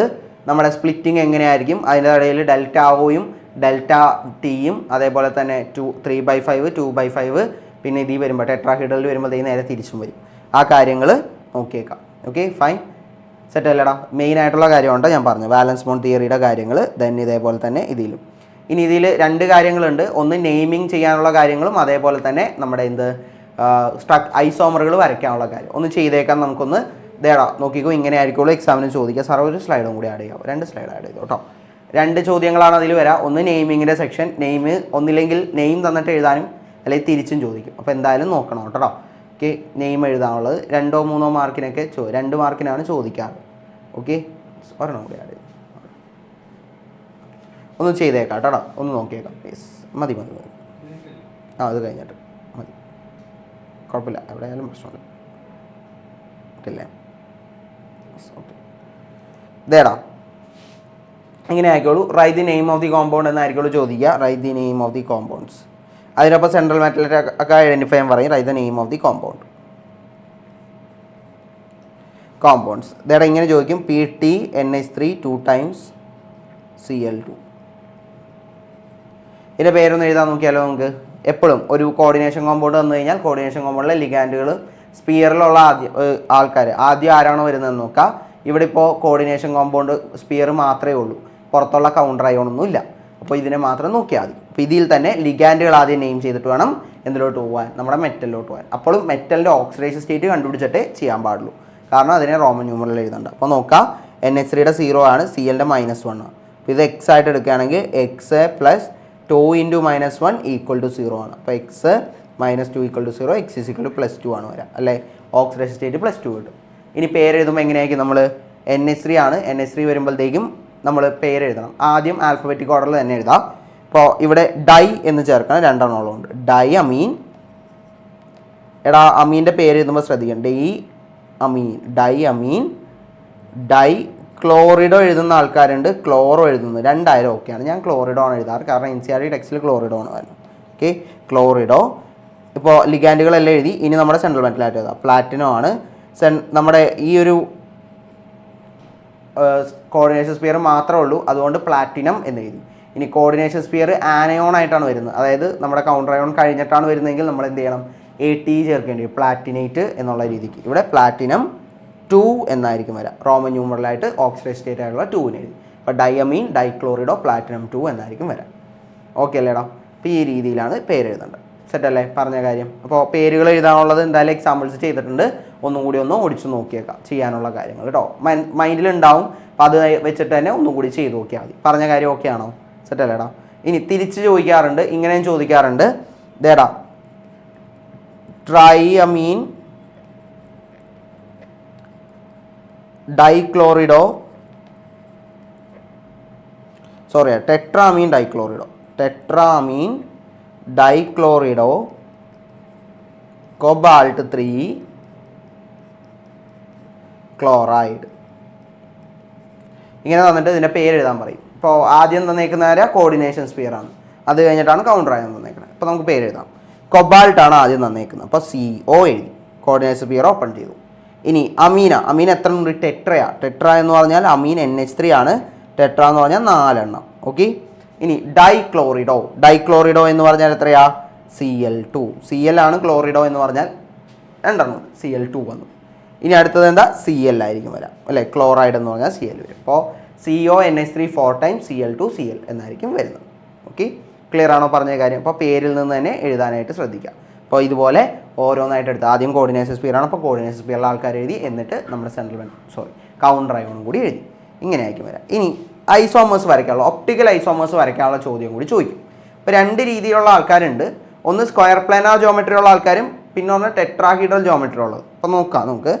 നമ്മുടെ സ്പ്ലിറ്റിംഗ് എങ്ങനെയായിരിക്കും, അതിൻ്റെ ഇടയിൽ ഡെൽറ്റ ഒയും ഡെൽറ്റ ടിയും അതേപോലെ തന്നെ 3/5 2/5 പിന്നെ ഇതിൽ വരുമ്പോൾ ടെട്രാഹീഡ്രലിൽ വരുമ്പോൾ ഇത് നേരെ തിരിച്ചും വരും. ആ കാര്യങ്ങൾ നോക്കിയേക്കാം. ഓക്കെ ഫൈൻ, സെറ്റ് അല്ലടാ. മെയിൻ ആയിട്ടുള്ള കാര്യമുണ്ട് ഞാൻ പറഞ്ഞു, വാലൻസ് ബോണ്ട് തിയറിയുടെ കാര്യങ്ങൾ. ദെൻ ഇതേപോലെ തന്നെ ഇതിലും. ഇനി ഇതിൽ രണ്ട് കാര്യങ്ങളുണ്ട്, ഒന്ന് നെയിമിങ് ചെയ്യാനുള്ള കാര്യങ്ങളും അതേപോലെ തന്നെ നമ്മുടെ ഐസോമറുകൾ വരയ്ക്കാനുള്ള കാര്യം. ഒന്ന് ചെയ്തേക്കാം നമുക്കൊന്ന്. ഇതേടാ നോക്കിക്കോ, ഇങ്ങനെ ആയിരിക്കുള്ളൂ എക്സാമിന് ചോദിക്കുക. സാർ ഒരു സ്ലൈഡും കൂടി ആഡ് ചെയ്യാം, 2 സ്ലൈഡ് ആഡ് ചെയ്തു കേട്ടോ. 2 ചോദ്യങ്ങളാണ് അതിൽ വരാം. ഒന്ന് നെയിമിങ്ങിൻ്റെ സെക്ഷൻ, നെയിം ഒന്നില്ലെങ്കിൽ നെയിം തന്നിട്ട് എഴുതാനും അല്ലെങ്കിൽ തിരിച്ചും ചോദിക്കും. അപ്പോൾ എന്തായാലും നോക്കണം കേട്ടോ. ഓക്കെ, നെയിം എഴുതാനുള്ളത് 2 or 3 മാർക്കിനൊക്കെ 2 മാർക്കിനാണ് ചോദിക്കാറ്. ഓക്കെ, ഒരെണ്ണം കൂടി ആഡ് ചെയ്തു. ഒന്ന് ചെയ്തേക്കാം കേട്ടോ, ഒന്ന് നോക്കിയേക്കാം. യെസ്, മതി. അത് കഴിഞ്ഞിട്ട് മതി, കുഴപ്പമില്ല, എവിടെയായാലും പ്രശ്നമില്ല. ഇല്ലേ ഇതേടാ, ഇങ്ങനെ ആയിക്കോളൂ. Write the name of the compound എന്നായിരിക്കുള്ളൂ ചോദിക്കുക. Write the name of the compounds. അതിനൊപ്പം സെൻട്രൽ മെറ്റൽ ഒക്കെ ഐഡൻറ്റിഫൈ ചെയ്യാൻ പറയും. Write the name of the compounds. ഇതേടാ ഇങ്ങനെ ചോദിക്കും, PTNH3 2 times Cl2. ഇതിൻ്റെ പേരൊന്ന് എഴുതാൻ നോക്കിയാലോ നമുക്ക്. എപ്പോഴും ഒരു കോർഡിനേഷൻ കോമ്പൗണ്ട് വന്നു കഴിഞ്ഞാൽ കോർഡിനേഷൻ കോമ്പൗണ്ടിലെ ലിഗാൻഡുകൾ സ്പിയറിലുള്ള ആൾക്കാർ ആദ്യം ആരാണോ വരുന്നതെന്ന് നോക്കാം. ഇവിടെ ഇപ്പോൾ കോർഡിനേഷൻ കോമ്പൗണ്ട് സ്പിയർ മാത്രമേ ഉള്ളൂ, പുറത്തുള്ള കൗണ്ടർ അയോണൊന്നും ഇല്ല. അപ്പോൾ ഇതിനെ മാത്രം നോക്കിയാൽ മതി. അപ്പോൾ ഇതിൽ തന്നെ ലിഗാൻഡുകൾ ആദ്യം നെയിം ചെയ്തിട്ട് വേണം എന്തിലോട്ട് പോകാൻ, നമ്മുടെ മെറ്റലിലോട്ട് പോകാൻ. അപ്പോഴും മെറ്റലിൻ്റെ ഓക്സിഡേഷൻ സ്റ്റേറ്റ് കണ്ടുപിടിച്ചിട്ടേ ചെയ്യാൻ പാടുള്ളൂ, കാരണം അതിനെ റോമൻ ന്യൂമറിൽ എഴുതണ്ട. അപ്പോൾ നോക്കാം, NH3യുടെ 0 ആണ്, Clൻ്റെ -1 ആണ്. അപ്പോൾ ഇത് x ആയിട്ട് എടുക്കുകയാണെങ്കിൽ x + 2 × -1 = 0 ആണ്. അപ്പോൾ x - 2 = 0, x +2 ആണ് വരാം അല്ലേ. ഓക്സിഡേഷൻ സ്റ്റേറ്റ് +2 കിട്ടും. ഇനി പേര് എഴുതുമ്പോൾ എങ്ങനെയായിരിക്കും, നമ്മൾ NH3 ആണ്, NH3 വരുമ്പോഴത്തേക്കും നമ്മൾ പേര് എഴുതണം. ആദ്യം ആൽഫബറ്റിക് ഓർഡറിൽ തന്നെ എഴുതാം. അപ്പോൾ ഇവിടെ ഡൈ എന്ന് ചേർക്കണം, 2 എണ്ണമുള്ളതുകൊണ്ട് ഡൈ അമീൻ. എടാ അമീൻ്റെ പേര് എഴുതുമ്പോൾ ശ്രദ്ധിക്കണം, ഡൈ അമീൻ. ഡൈ ക്ലോറിഡോ എഴുതുന്ന ആൾക്കാരുണ്ട്, ക്ലോറോ എഴുതുന്നത്, 2 ഓക്കെയാണ്. ഞാൻ ക്ലോറിഡോ ആണ് എഴുതാറ്, കാരണം NCERT ടെക്സ്റ്റിൽ ക്ലോറിഡോ ആണ് വരുന്നത്. ഓക്കെ, ക്ലോറിഡോ. ഇപ്പോൾ ലിഗാൻഡുകളെല്ലാം എഴുതി. ഇനി നമ്മുടെ സെൻട്രൽ മെറ്റലായിട്ട് എഴുതാം, പ്ലാറ്റിനം ആണ്. നമ്മുടെ ഈ ഒരു കോർഡിനേഷൻ സ്പിയർ മാത്രമേ ഉള്ളൂ, അതുകൊണ്ട് പ്ലാറ്റിനം എന്ന് എഴുതി. ഇനി കോർഡിനേഷൻ സ്പിയർ ആനയോൺ ആയിട്ടാണ് വരുന്നത്, അതായത് നമ്മുടെ കൗണ്ടർ അയോൺ കഴിഞ്ഞിട്ടാണ് വരുന്നതെങ്കിൽ നമ്മൾ എന്ത് ചെയ്യണം, AT ചേർക്കേണ്ടി വരും, പ്ലാറ്റിനേറ്റ് എന്നുള്ള രീതിക്ക്. ഇവിടെ പ്ലാറ്റിനം 2 എന്നായിരിക്കും വരാം, റോമൻ ന്യൂമറലായിട്ട് ഓക്സിഡേഷൻ സ്റ്റേറ്റ് ആയിട്ടുള്ള 2 എഴുതി. അപ്പോൾ ഡൈഅമീൻ, ഡൈക്ലോറിഡോ, പ്ലാറ്റിനം 2 എന്നായിരിക്കും വരാം. ഓക്കെ അല്ലേടാ. അപ്പോൾ ഈ രീതിയിലാണ് പേര് എഴുതേണ്ടത്. സെറ്റ് അല്ലേ പറഞ്ഞ കാര്യം. അപ്പോൾ പേരുകൾ എഴുതാനുള്ളത് എന്തായാലും എക്സാമ്പിൾസ് ചെയ്തിട്ടുണ്ട്, ഒന്നും കൂടി ഒന്ന് ഓടിച്ച് നോക്കിയേക്കാം ചെയ്യാനുള്ള കാര്യങ്ങൾ കേട്ടോ. മൈൻഡിലുണ്ടാവും, അപ്പോൾ അത് വെച്ചിട്ട് തന്നെ ഒന്നും കൂടി ചെയ്ത് നോക്കിയാൽ മതി. പറഞ്ഞ കാര്യം ഓക്കെ ആണോ? സെറ്റ് അല്ലേടാ. ഇനി തിരിച്ച് ചോദിക്കാറുണ്ട്, ഇങ്ങനെയും ചോദിക്കാറുണ്ട്. ഇതേടാ ട്രൈഅമീൻ ഡൈക്ലോറിഡോ, ടെട്രാമീൻ ഡൈക്ലോറിഡോ കോബാൾട്ട് 3 ക്ലോറൈഡ്. ഇങ്ങനെ തന്നിട്ട് ഇതിൻ്റെ പേര് എഴുതാൻ പറയും. ഇപ്പോൾ ആദ്യം തന്നേക്കുന്ന ആരാ, കോർഡിനേഷൻ സ്പിയർ ആണ്, അത് കഴിഞ്ഞിട്ടാണ് കൗണ്ടർ അയോൺ തന്നേക്കുന്നത്. അപ്പോൾ നമുക്ക് പേര് എഴുതാം. കൊബാൾട്ടാണ് ആദ്യം തന്നേക്കുന്നത്, അപ്പോൾ CO എഴുതി, കോർഡിനേഷൻ സ്പിയർ ഓപ്പൺ ചെയ്തു. ഇനി അമീൻ എത്ര ഉണ്ട്, ടെട്ര എന്ന് പറഞ്ഞാൽ അമീൻ NH3 ആണ്, ടെട്ര എന്ന് പറഞ്ഞാൽ 4 എണ്ണം. ഓക്കെ. ഇനി ഡൈക്ലോറിഡോ എന്ന് പറഞ്ഞാൽ എത്രയാ, Cl2. Cl ആണ്, ക്ലോറിഡോ എന്ന് പറഞ്ഞാൽ 2 എണ്ണം, Cl2 വന്നു. ഇനി അടുത്തത് എന്താ, Cl ആയിരിക്കും വരാം അല്ലേ, ക്ലോറൈഡ് എന്ന് പറഞ്ഞാൽ Cl വരും. അപ്പോൾ CONH3 4 times Cl2 Cl എന്നായിരിക്കും വരുന്നത്. ഓക്കെ, ക്ലിയർ ആണോ പറഞ്ഞ കാര്യം? അപ്പോൾ പേരിൽ നിന്ന് തന്നെ എഴുതാനായിട്ട് ശ്രദ്ധിക്കാം. അപ്പോൾ ഇതുപോലെ ഓരോന്നായിട്ട് എടുത്ത് ആദ്യം കോർഡിനേഷൻ സ്പിയർ ആണ്, അപ്പോൾ കോർഡിനേഷൻ സ്പിയറിലെ ആൾക്കാർ എഴുതി, എന്നിട്ട് നമ്മുടെ കൗണ്ടർ അയോണും കൂടി എഴുതി. ഇങ്ങനെ ആയിരിക്കും വരാം. ഇനി ഐസോമേഴ്സ് വരയ്ക്കാനുള്ള, ഒപ്റ്റിക്കൽ ഐസോമേഴ്സ് വരയ്ക്കാനുള്ള ചോദ്യം കൂടി ചോദിക്കും. ഇപ്പോൾ 2 രീതിയിലുള്ള ആൾക്കാരുണ്ട്, ഒന്ന് സ്ക്വയർ പ്ലാനാർ ജോമെട്രി ഉള്ള ആൾക്കാരും പിന്നെ ഒന്ന് ടെട്രാഹീഡ്രൽ ജോമെട്രി ഉള്ളത്. അപ്പോൾ നോക്കാം നമുക്ക്.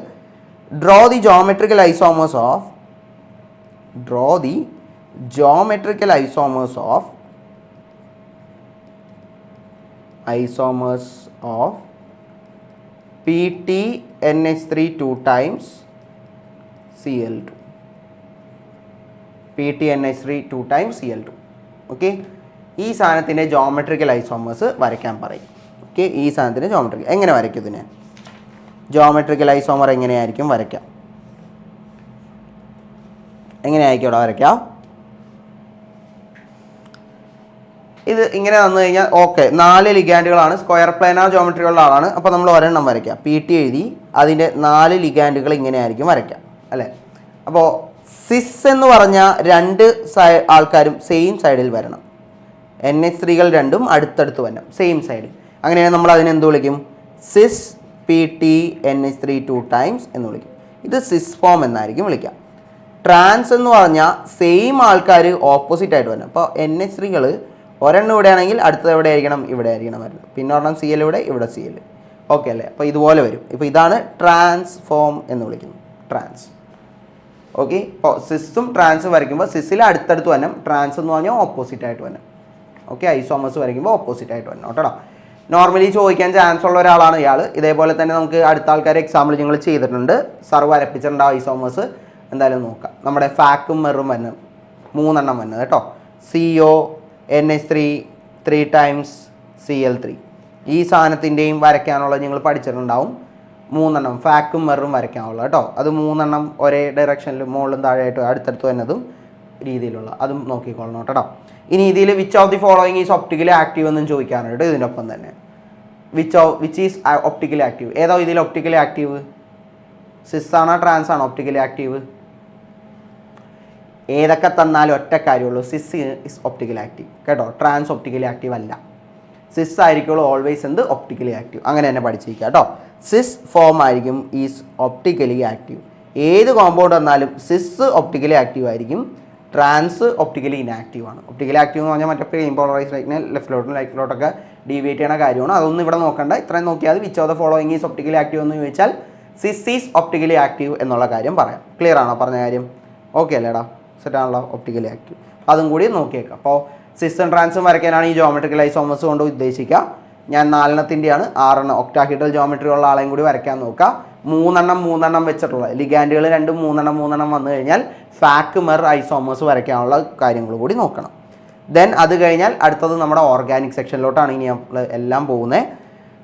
Draw the geometrical isomers of PTNH3 2 times Cl2. Okay, ഈ സാധനത്തിൻ്റെ ജോമെട്രിക്കൽ ഐസോമേഴ്സ് വരയ്ക്കാൻ പറയും. ഓക്കെ, ഈ സാധനത്തിൻ്റെ എങ്ങനെ വരയ്ക്കും ഇതിനെ, ജോമെട്രിക്കൽ ഐസോമർ എങ്ങനെയായിരിക്കും വരയ്ക്കാം? എങ്ങനെയായിരിക്കും ഇവിടെ വരയ്ക്കാം? ഇത് ഇങ്ങനെ വന്നു കഴിഞ്ഞാൽ ഓക്കെ, 4 ലിഗാൻഡുകളാണ്, സ്ക്വയർ പ്ലാനാർ ജോമെട്രിയുള്ള ആളാണ്. അപ്പോൾ നമ്മൾ ഒരെണ്ണം വരയ്ക്കാം, PT എഴുതി അതിൻ്റെ 4 ലിഗാൻഡുകൾ ഇങ്ങനെയായിരിക്കും വരയ്ക്കാം അല്ലേ. അപ്പോൾ സിസ് എന്ന് പറഞ്ഞാൽ 2 ആൾക്കാരും സെയിം സൈഡിൽ വരണം. NH3കൾ രണ്ടും അടുത്തടുത്ത് വരണം, സെയിം സൈഡിൽ. അങ്ങനെയാണെങ്കിൽ നമ്മൾ അതിനെ എന്ത് വിളിക്കും? സിസ് PT NH3 2 ടൈംസ് എന്ന് വിളിക്കും. ഇത് സിസ് ഫോം എന്നായിരിക്കും വിളിക്കാം. ട്രാൻസ് എന്ന് പറഞ്ഞാൽ സെയിം ആൾക്കാർ ഓപ്പോസിറ്റ് ആയിട്ട് വരണം. അപ്പോൾ NH3കൾ ഒരെണ്ണം ഇവിടെ ആണെങ്കിൽ അടുത്തത് എവിടെ ആയിരിക്കണം? ഇവിടെ ആയിരിക്കണം വരുന്നത്. പിന്നെ ഒരെണ്ണം CL ഇവിടെ CL. ഓക്കെ അല്ലേ? അപ്പോൾ ഇതുപോലെ വരും. ഇപ്പോൾ ഇതാണ് ട്രാൻസ്ഫോം എന്ന് വിളിക്കുന്നത്, ട്രാൻസ്. ഓക്കെ, ഇപ്പോൾ സിസും ട്രാൻസും വരയ്ക്കുമ്പോൾ സിസിൽ അടുത്തടുത്ത് വരണം, ട്രാൻസ് എന്ന് പറഞ്ഞാൽ ഓപ്പോസിറ്റ് ആയിട്ട് വരണം. ഓക്കെ, ഐസോമേഴ്സ് വരയ്ക്കുമ്പോൾ ഓപ്പോസിറ്റ് ആയിട്ട് വരണം കേട്ടോ. നോർമലി ചോദിക്കാൻ ചാൻസ് ഉള്ള ഒരാളാണ് ഇയാൾ. ഇതേപോലെ തന്നെ നമുക്ക് അടുത്ത ആൾക്കാർ എക്സാമ്പിൾ ഞങ്ങൾ ചെയ്തിട്ടുണ്ട്. സർവ് വരപ്പിച്ചിട്ടുണ്ട് ഐസോമേഴ്സ്. എന്തായാലും നോക്കാം. നമ്മുടെ ഫാക്കും മെറും വരണം, 3 എണ്ണം വന്നത് കേട്ടോ. CO NH3 3 times CL3. ഈ സാധനത്തിൻ്റെയും വരയ്ക്കാനുള്ളത് നിങ്ങൾ പഠിച്ചിട്ടുണ്ടാവും. 3 എണ്ണം ഫാക്കും മെറും വരയ്ക്കാനുള്ളത് കേട്ടോ. അത് 3 എണ്ണം ഒരേ ഡയറക്ഷനിൽ മുകളിലും താഴെയായിട്ട് അടുത്തടുത്ത് വരുന്നതും രീതിയിലുള്ള അതും നോക്കിക്കൊള്ളണം കേട്ടോ. ഇനി ഇതിൽ which of the following is optically active എന്നും ചോദിക്കാനായിട്ട് ഇതിനൊപ്പം തന്നെ വിച്ച് ഈസ് ഒപ്റ്റിക്കലി ആക്റ്റീവ്. ഏതോ ഇതിൽ ഒപ്റ്റിക്കലി ആക്റ്റീവ്? സിസ് ആണോ ട്രാൻസ് ആണോ ഒപ്റ്റിക്കലി ആക്റ്റീവ്? ഏതൊക്കെ തന്നാലും ഒറ്റ കാര്യമുള്ളൂ, സിസ് ഇസ് ഒപ്റ്റിക്കലി ആക്റ്റീവ് കേട്ടോ. ട്രാൻസ് ഒപ്റ്റിക്കലി ആക്റ്റീവ് അല്ല. സിസ് ആയിരിക്കുള്ളൂ ഓൾവേസ് എന്ത്? Optically active. അങ്ങനെ തന്നെ പഠിച്ചിരിക്കുക കേട്ടോ. സിസ് ഫോം ആയിരിക്കും ഈസ് ഒപ്റ്റിക്കലി ആക്റ്റീവ്. ഏത് കോമ്പൗണ്ട് വന്നാലും സിസ് ഒപ്റ്റിക്കലി ആക്റ്റീവ് ആയിരിക്കും, ട്രാൻസ് ഒപ്റ്റിക്കലി ഇനാക്റ്റീവ് ആണ്. ഒപ്റ്റിക്കലി ആക്റ്റീവ് എന്ന് പറഞ്ഞാൽ മറ്റേ ഇമ്പോളറൈസ് ലൈറ്റിനെ ലെഫ്റ്റിലോട്ടും റൈറ്റിലോട്ടൊക്കെ ഡീവിയേറ്റ് ചെയ്യുന്ന കാര്യമാണ്. അതൊന്നും ഇവിടെ നോക്കണ്ട, ഇത്രയും നോക്കിയാൽ which of the following is optically active എന്ന് ചോദിച്ചാൽ സിസ് ഈസ് ഒപ്റ്റിക്കലി ആക്റ്റീവ് എന്നുള്ള കാര്യം പറയാം. ക്ലിയർ ആണോ പറഞ്ഞ കാര്യം? ഓക്കെ അല്ലേടാ, സെറ്റാണല്ലോ. ഒപ്റ്റിക്കലി ആക്റ്റീവ് അതും കൂടി നോക്കിയേക്കാം. അപ്പോൾ സിസും ട്രാൻസും വരയ്ക്കാനാണ് ഈ ജോമെട്രിക്കൽ ഐസോമേഴ്സ് കൊണ്ട് ഉദ്ദേശിക്കുക. ഞാൻ 4 എണ്ണത്തിൻ്റെയാണ്, 6 എണ്ണം ഒക്ടാഹീഡ്രൽ ജോമെട്രി ഉള്ള ആളെയും കൂടി വരയ്ക്കാൻ നോക്കുക. 3 എണ്ണം വെച്ചിട്ടുള്ള ലിഗാൻഡുകൾ 3 എണ്ണം വന്നു കഴിഞ്ഞാൽ ഫാക്ക് മെർ ഐസോമേഴ്സ് വരയ്ക്കാനുള്ള കാര്യങ്ങൾ കൂടി നോക്കണം. ദെൻ അത് കഴിഞ്ഞാൽ അടുത്തത് നമ്മുടെ ഓർഗാനിക് സെക്ഷനിലോട്ടാണ് ഇനി നമ്മൾ എല്ലാം പോകുന്നത്.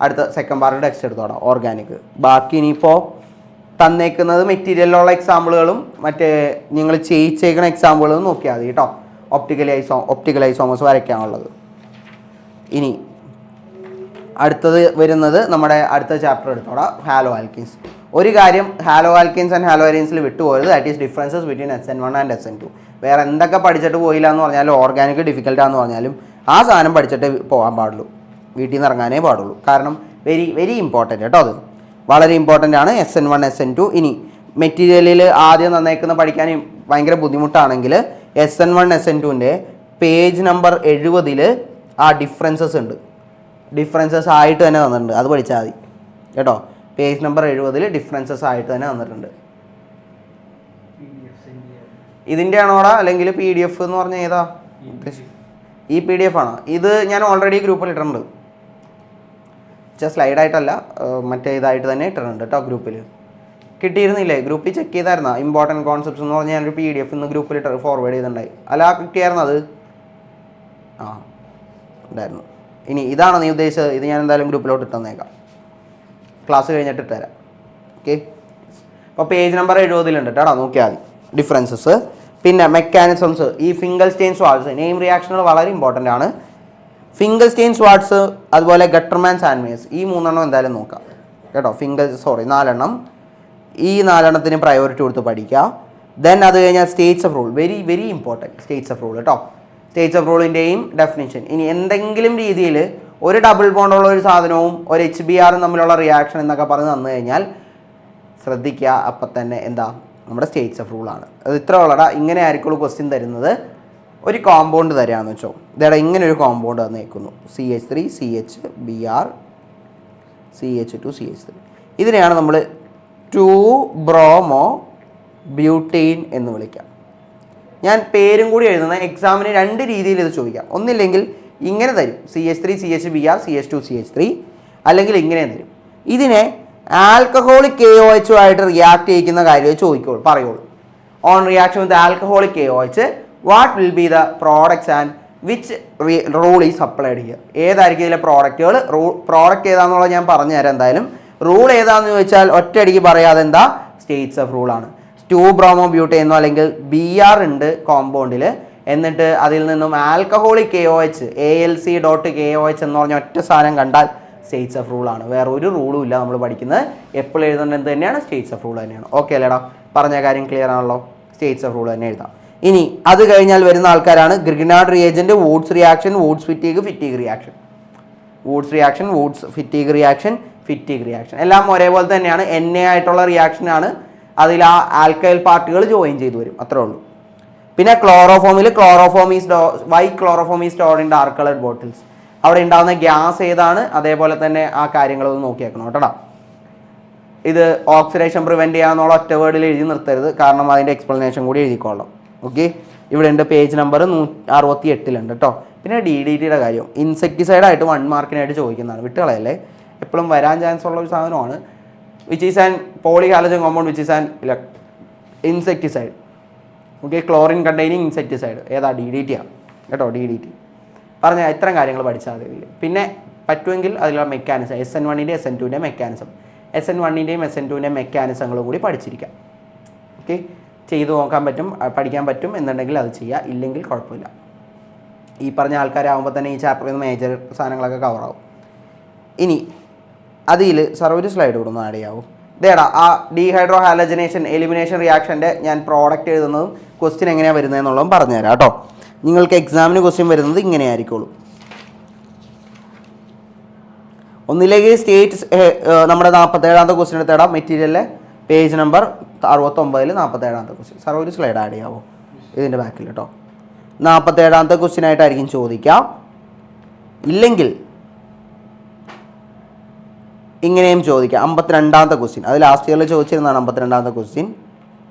അടുത്ത സെക്കൻഡ് പാർട്ട് ടെക്സ്റ്റ് എടുത്തോടാം, ഓർഗാനിക്. ബാക്കി ഇനിയിപ്പോൾ തന്നേക്കുന്നത് മെറ്റീരിയലിലുള്ള എക്സാമ്പിളുകളും മറ്റേ നിങ്ങൾ ചെയ്യിച്ചേക്കുന്ന എക്സാമ്പിളുകളും നോക്കിയാൽ മതി കേട്ടോ. ഒപ്റ്റിക്കൽ ഐസോമേഴ്സ് വരയ്ക്കാനുള്ളത്. ഇനി അടുത്തത് വരുന്നത് നമ്മുടെ അടുത്ത ചാപ്റ്റർ എടുത്തോടാം, ഹാലോ ആൽക്കീൻസ്. ഒരു കാര്യം ഹാലോ ആൽക്കീൻസ് ആൻഡ് ഹാലോ അരീൻസിൽ വിട്ടുപോയത്, that is differences between SN1 and SN2. വേറെ എന്തൊക്കെ പഠിച്ചിട്ട് പോയില്ല എന്ന് പറഞ്ഞാലും ഓർഗാനിക് ഡിഫിക്കൽട്ടാന്ന് പറഞ്ഞാലും ആ സാധനം പഠിച്ചിട്ട് പോകാൻ പാടുള്ളൂ, വീട്ടിൽ നിന്ന് ഇറങ്ങാനേ പാടുള്ളൂ. കാരണം വെരി വെരി ഇമ്പോർട്ടൻ്റ് കേട്ടോ, അത് വളരെ ഇമ്പോർട്ടൻ്റ് ആണ്. SN1 SN2. ഇനി മെറ്റീരിയലിൽ ആദ്യം നന്നേക്കുന്ന പഠിക്കാൻ ഭയങ്കര ബുദ്ധിമുട്ടാണെങ്കിൽ SN1 SN2ൻ്റെ പേജ് നമ്പർ 70 ആ ഡിഫറൻസസ് ഉണ്ട്. ഡിഫറൻസസ് ആയിട്ട് തന്നെ തന്നിട്ടുണ്ട്, അത് പഠിച്ചാൽ മതി കേട്ടോ. പേജ് നമ്പർ 70 ഡിഫറൻസസ് ആയിട്ട് തന്നെ തന്നിട്ടുണ്ട്. ഇതിൻ്റെ ആണോടാ അല്ലെങ്കിൽ PDF എന്ന് പറഞ്ഞാൽ ഏതാ? ഈ PDF ആണോ? ഇത് ഞാൻ ഓൾറെഡി ഗ്രൂപ്പിൽ ഇട്ടിട്ടുണ്ട്. സ്ലൈഡായിട്ടല്ല, മറ്റേ ഇതായിട്ട് തന്നെ ഇട്ടിട്ടുണ്ട് കേട്ടോ. ഗ്രൂപ്പിൽ കിട്ടിയിരുന്നില്ലേ? ഗ്രൂപ്പിൽ ചെക്ക് ചെയ്തായിരുന്നോ? ഇമ്പോർട്ടൻറ്റ് കോൺസെപ്റ്റ്സ് എന്ന് പറഞ്ഞാൽ ഞാനൊരു PDF ഇന്ന് ഗ്രൂപ്പിൽ ഫോർവേഡ് ചെയ്തിട്ടുണ്ടായി. അല്ല കിട്ടിയായിരുന്നു അത്? ആ ഉണ്ടായിരുന്നു. ഇനി ഇതാണോ നീ ഉദ്ദേശിച്ചത്? ഇത് ഞാൻ എന്തായാലും ഗ്രൂപ്പിലോട്ട് ഇട്ടേക്കാം, ക്ലാസ് കഴിഞ്ഞിട്ട് ഇട്ടുതരാം. ഓക്കെ, അപ്പോൾ പേജ് നമ്പർ 70 കേട്ടോ, നോക്കിയാൽ മതി ഡിഫറൻസസ്. പിന്നെ മെക്കാനിസംസ്, ഈ ഫിംഗൽസ്റ്റെയിൻ സ്വാർട്സ് നെയിം റിയാക്ഷനുകൾ വളരെ ഇമ്പോർട്ടൻ്റ് ആണ്. ഫിംഗൽസ്റ്റെയിൻ സ്വാർട്സ് അതുപോലെ ഗട്ടർമാൻ സാൻഡ്മേഴ്സ്, ഈ 3 എണ്ണം എന്തായാലും നോക്കാം കേട്ടോ. 4 എണ്ണം, ഈ 4 എണ്ണത്തിന് പ്രയോറിറ്റി കൊടുത്ത് പഠിക്കുക. ദെൻ അത് കഴിഞ്ഞാൽ states of rule, very very important states of rule കേട്ടോ. സ്റ്റേറ്റ്സ് ഓഫ് റൂളിൻ്റെയും ഡെഫിനിഷൻ. ഇനി എന്തെങ്കിലും രീതിയിൽ ഒരു ഡബിൾ ബോണ്ടുള്ള ഒരു സാധനവും ഒരു HBr തമ്മിലുള്ള റിയാക്ഷൻ എന്നൊക്കെ പറഞ്ഞ് തന്നു കഴിഞ്ഞാൽ ശ്രദ്ധിക്കുക, അപ്പം തന്നെ എന്താ നമ്മുടെ സ്റ്റേറ്റ്സ് ഓഫ് റൂളാണ്. അത് ഇത്ര ഉള്ളടാ. ഇങ്ങനെ ആയിരിക്കുള്ളൂ ക്വസ്റ്റ്യൻ തരുന്നത്. ഒരു കോമ്പൗണ്ട് തരാമെന്ന് വെച്ചോ, ഇതേടാ ഇങ്ങനെ ഒരു compound തന്നേക്കുന്നു, CH3 CH Br CH2 CH3. ഇതിനെയാണ് നമ്മൾ 2-ബ്രോമോ ബ്യൂട്ടീൻ എന്ന് വിളിക്കാം. ഞാൻ പേരും കൂടി എഴുതുന്ന എക്സാമിന് 2 രീതിയിൽ ഇത് ചോദിക്കാം. ഒന്നില്ലെങ്കിൽ ഇങ്ങനെ തരും, CH3 CH Br CH2 CH3, അല്ലെങ്കിൽ ഇങ്ങനെ തരും. ഇതിനെ ആൽക്കഹോളിക് KOH ആയിട്ട് റിയാക്ട് ചെയ്യിക്കുന്ന കാര്യം ചോദിക്കുള്ളൂ, പറയുള്ളൂ. On reaction with alcoholic KOH what will be the products and which rule is applied ചെയ്യുക. ഏതായിരിക്കും ഇതിലെ പ്രോഡക്റ്റുകൾ? പ്രോഡക്റ്റ് ഏതാണെന്നുള്ളത് ഞാൻ പറഞ്ഞു തരാം. എന്തായാലും റൂൾ ഏതാണെന്ന് ചോദിച്ചാൽ ഒറ്റയടിക്ക് പറയാതെ എന്താ സ്റ്റേറ്റ്സ് ഓഫ് റൂളാണ്. 2 ബ്രോമോ ബ്യൂട്ടേനോ അല്ലെങ്കിൽ BR ഉണ്ട് കോമ്പൗണ്ടിൽ, എന്നിട്ട് അതിൽ നിന്നും ആൽക്കഹോളിക് KOH ALC.KOH എന്ന് പറഞ്ഞ ഒറ്റ സാധനം കണ്ടാൽ സ്റ്റേറ്റ്സ് ഓഫ് റൂൾ ആണ്. വേറെ ഒരു റൂളും ഇല്ല. നമ്മൾ പഠിക്കുന്നത് എപ്പോഴും എഴുതുന്നത് എന്ത് തന്നെയാണ്? സ്റ്റേറ്റ്സ് ഓഫ് റൂൾ തന്നെയാണ്. ഓക്കെ അല്ലേടാ? പറഞ്ഞ കാര്യം ക്ലിയർ ആണല്ലോ? സ്റ്റേറ്റ്സ് ഓഫ് റൂൾ തന്നെ എഴുതാം. ഇനി അത് കഴിഞ്ഞാൽ വരുന്ന ആൾക്കാരാണ് Grignard reagent, Wurtz reaction, Wurtz Fittig, Fittig reaction. Wurtz reaction, Wurtz Fittig reaction, Fittig reaction എല്ലാം ഒരേപോലെ തന്നെയാണ്. Na ആയിട്ടുള്ള റിയാക്ഷനാണ്. അതിൽ ആ ആൽക്കൈൽ പാർട്ടുകൾ ജോയിൻ ചെയ്തു വരും, അത്രേ ഉള്ളൂ. പിന്നെ ക്ലോറോഫോമിൽ why chloroform is stored in dark coloured bottles. അവിടെ ഉണ്ടാകുന്ന ഗ്യാസ് ഏതാണ്, അതേപോലെ തന്നെ ആ കാര്യങ്ങളൊന്ന് നോക്കിയേക്കണം കേട്ടോ. ഇത് ഓക്സിഡേഷൻ പ്രിവെൻറ്റ് ചെയ്യാന്നുള്ള ഒറ്റ വേർഡിൽ എഴുതി നിർത്തരുത്, കാരണം അതിൻ്റെ എക്സ്പ്ലനേഷൻ കൂടി എഴുതിക്കോളാം. ഓക്കെ, ഇവിടെ ഉണ്ട് പേജ് നമ്പർ 168 കേട്ടോ. പിന്നെ DDTയുടെ കാര്യം ഇൻസെക്ടിസൈഡായിട്ട് 1 മാർക്കിനായിട്ട് ചോദിക്കുന്നതാണ്, വിട്ടുകളയല്ലേ. എപ്പോഴും വരാൻ ചാൻസ് ഉള്ള ഒരു സാധനമാണ്. Which is an polyhalogen compound which is an insecticide. Okay, chlorine containing insecticide ഏതാ? DDT ആണ് കേട്ടോ. DDT പറഞ്ഞ ഇത്തരം കാര്യങ്ങൾ പഠിച്ചാൽ മതി. പിന്നെ പറ്റുമെങ്കിൽ അതിലുള്ള മെക്കാനിസം, SN1ൻ്റെ SN2ൻ്റെ മെക്കാനിസം, SN1ൻ്റെയും SN2ൻ്റെയും മെക്കാനിസങ്ങളും കൂടി പഠിച്ചിരിക്കാം. ഓക്കെ, ചെയ്തു നോക്കാൻ പറ്റും, പഠിക്കാൻ പറ്റും എന്നുണ്ടെങ്കിൽ അത് ചെയ്യുക, ഇല്ലെങ്കിൽ കുഴപ്പമില്ല. ഈ പറഞ്ഞ ആൾക്കാരാകുമ്പോൾ തന്നെ ഈ ചാപ്റ്ററിൽ നിന്ന് മേജർ സാധനങ്ങളൊക്കെ കവറാവും. ഇനി അതിൽ സാർ ഒരു സ്ലൈഡ് കൂടെ ഒന്ന് ആഡ് ചെയ്യാവും. ഇതേടാ ആ ഡീഹൈഡ്രോ ഹാലജനേഷൻ എലിമിനേഷൻ റിയാക്ഷൻ്റെ ഞാൻ പ്രോഡക്റ്റ് എഴുതുന്നതും ക്വസ്റ്റ്യൻ എങ്ങനെയാണ് വരുന്നതെന്നുള്ളതും പറഞ്ഞുതരാം കേട്ടോ. നിങ്ങൾക്ക് എക്സാമിന് ക്വസ്റ്റ്യൻ വരുന്നത് ഇങ്ങനെയായിരിക്കുള്ളൂ. ഒന്നിലേക്ക് സ്റ്റേറ്റ് നമ്മുടെ 47ാമത്തെ ക്വസ്റ്റ്യൻ എടുത്തേടാം. മെറ്റീരിയലിലെ പേജ് നമ്പർ 69 47ാമത്തെ ക്വസ്റ്റ്യൻ. സാർ ഒരു സ്ലൈഡ് ആഡ് ചെയ്യാവോ ഇതിൻ്റെ ബാക്കിൽ കേട്ടോ. 47ാമത്തെ ക്വസ്റ്റ്യൻ ആയിട്ടായിരിക്കും ചോദിക്കാം. ഇല്ലെങ്കിൽ ഇങ്ങനെയും ചോദിക്കാം. 52ാമത്തെ ക്വസ്റ്റ്യൻ, അത് ലാസ്റ്റ് ഇയറിൽ ചോദിച്ചിരുന്നതാണ്. 52ാമത്തെ ക്വസ്റ്റ്യൻ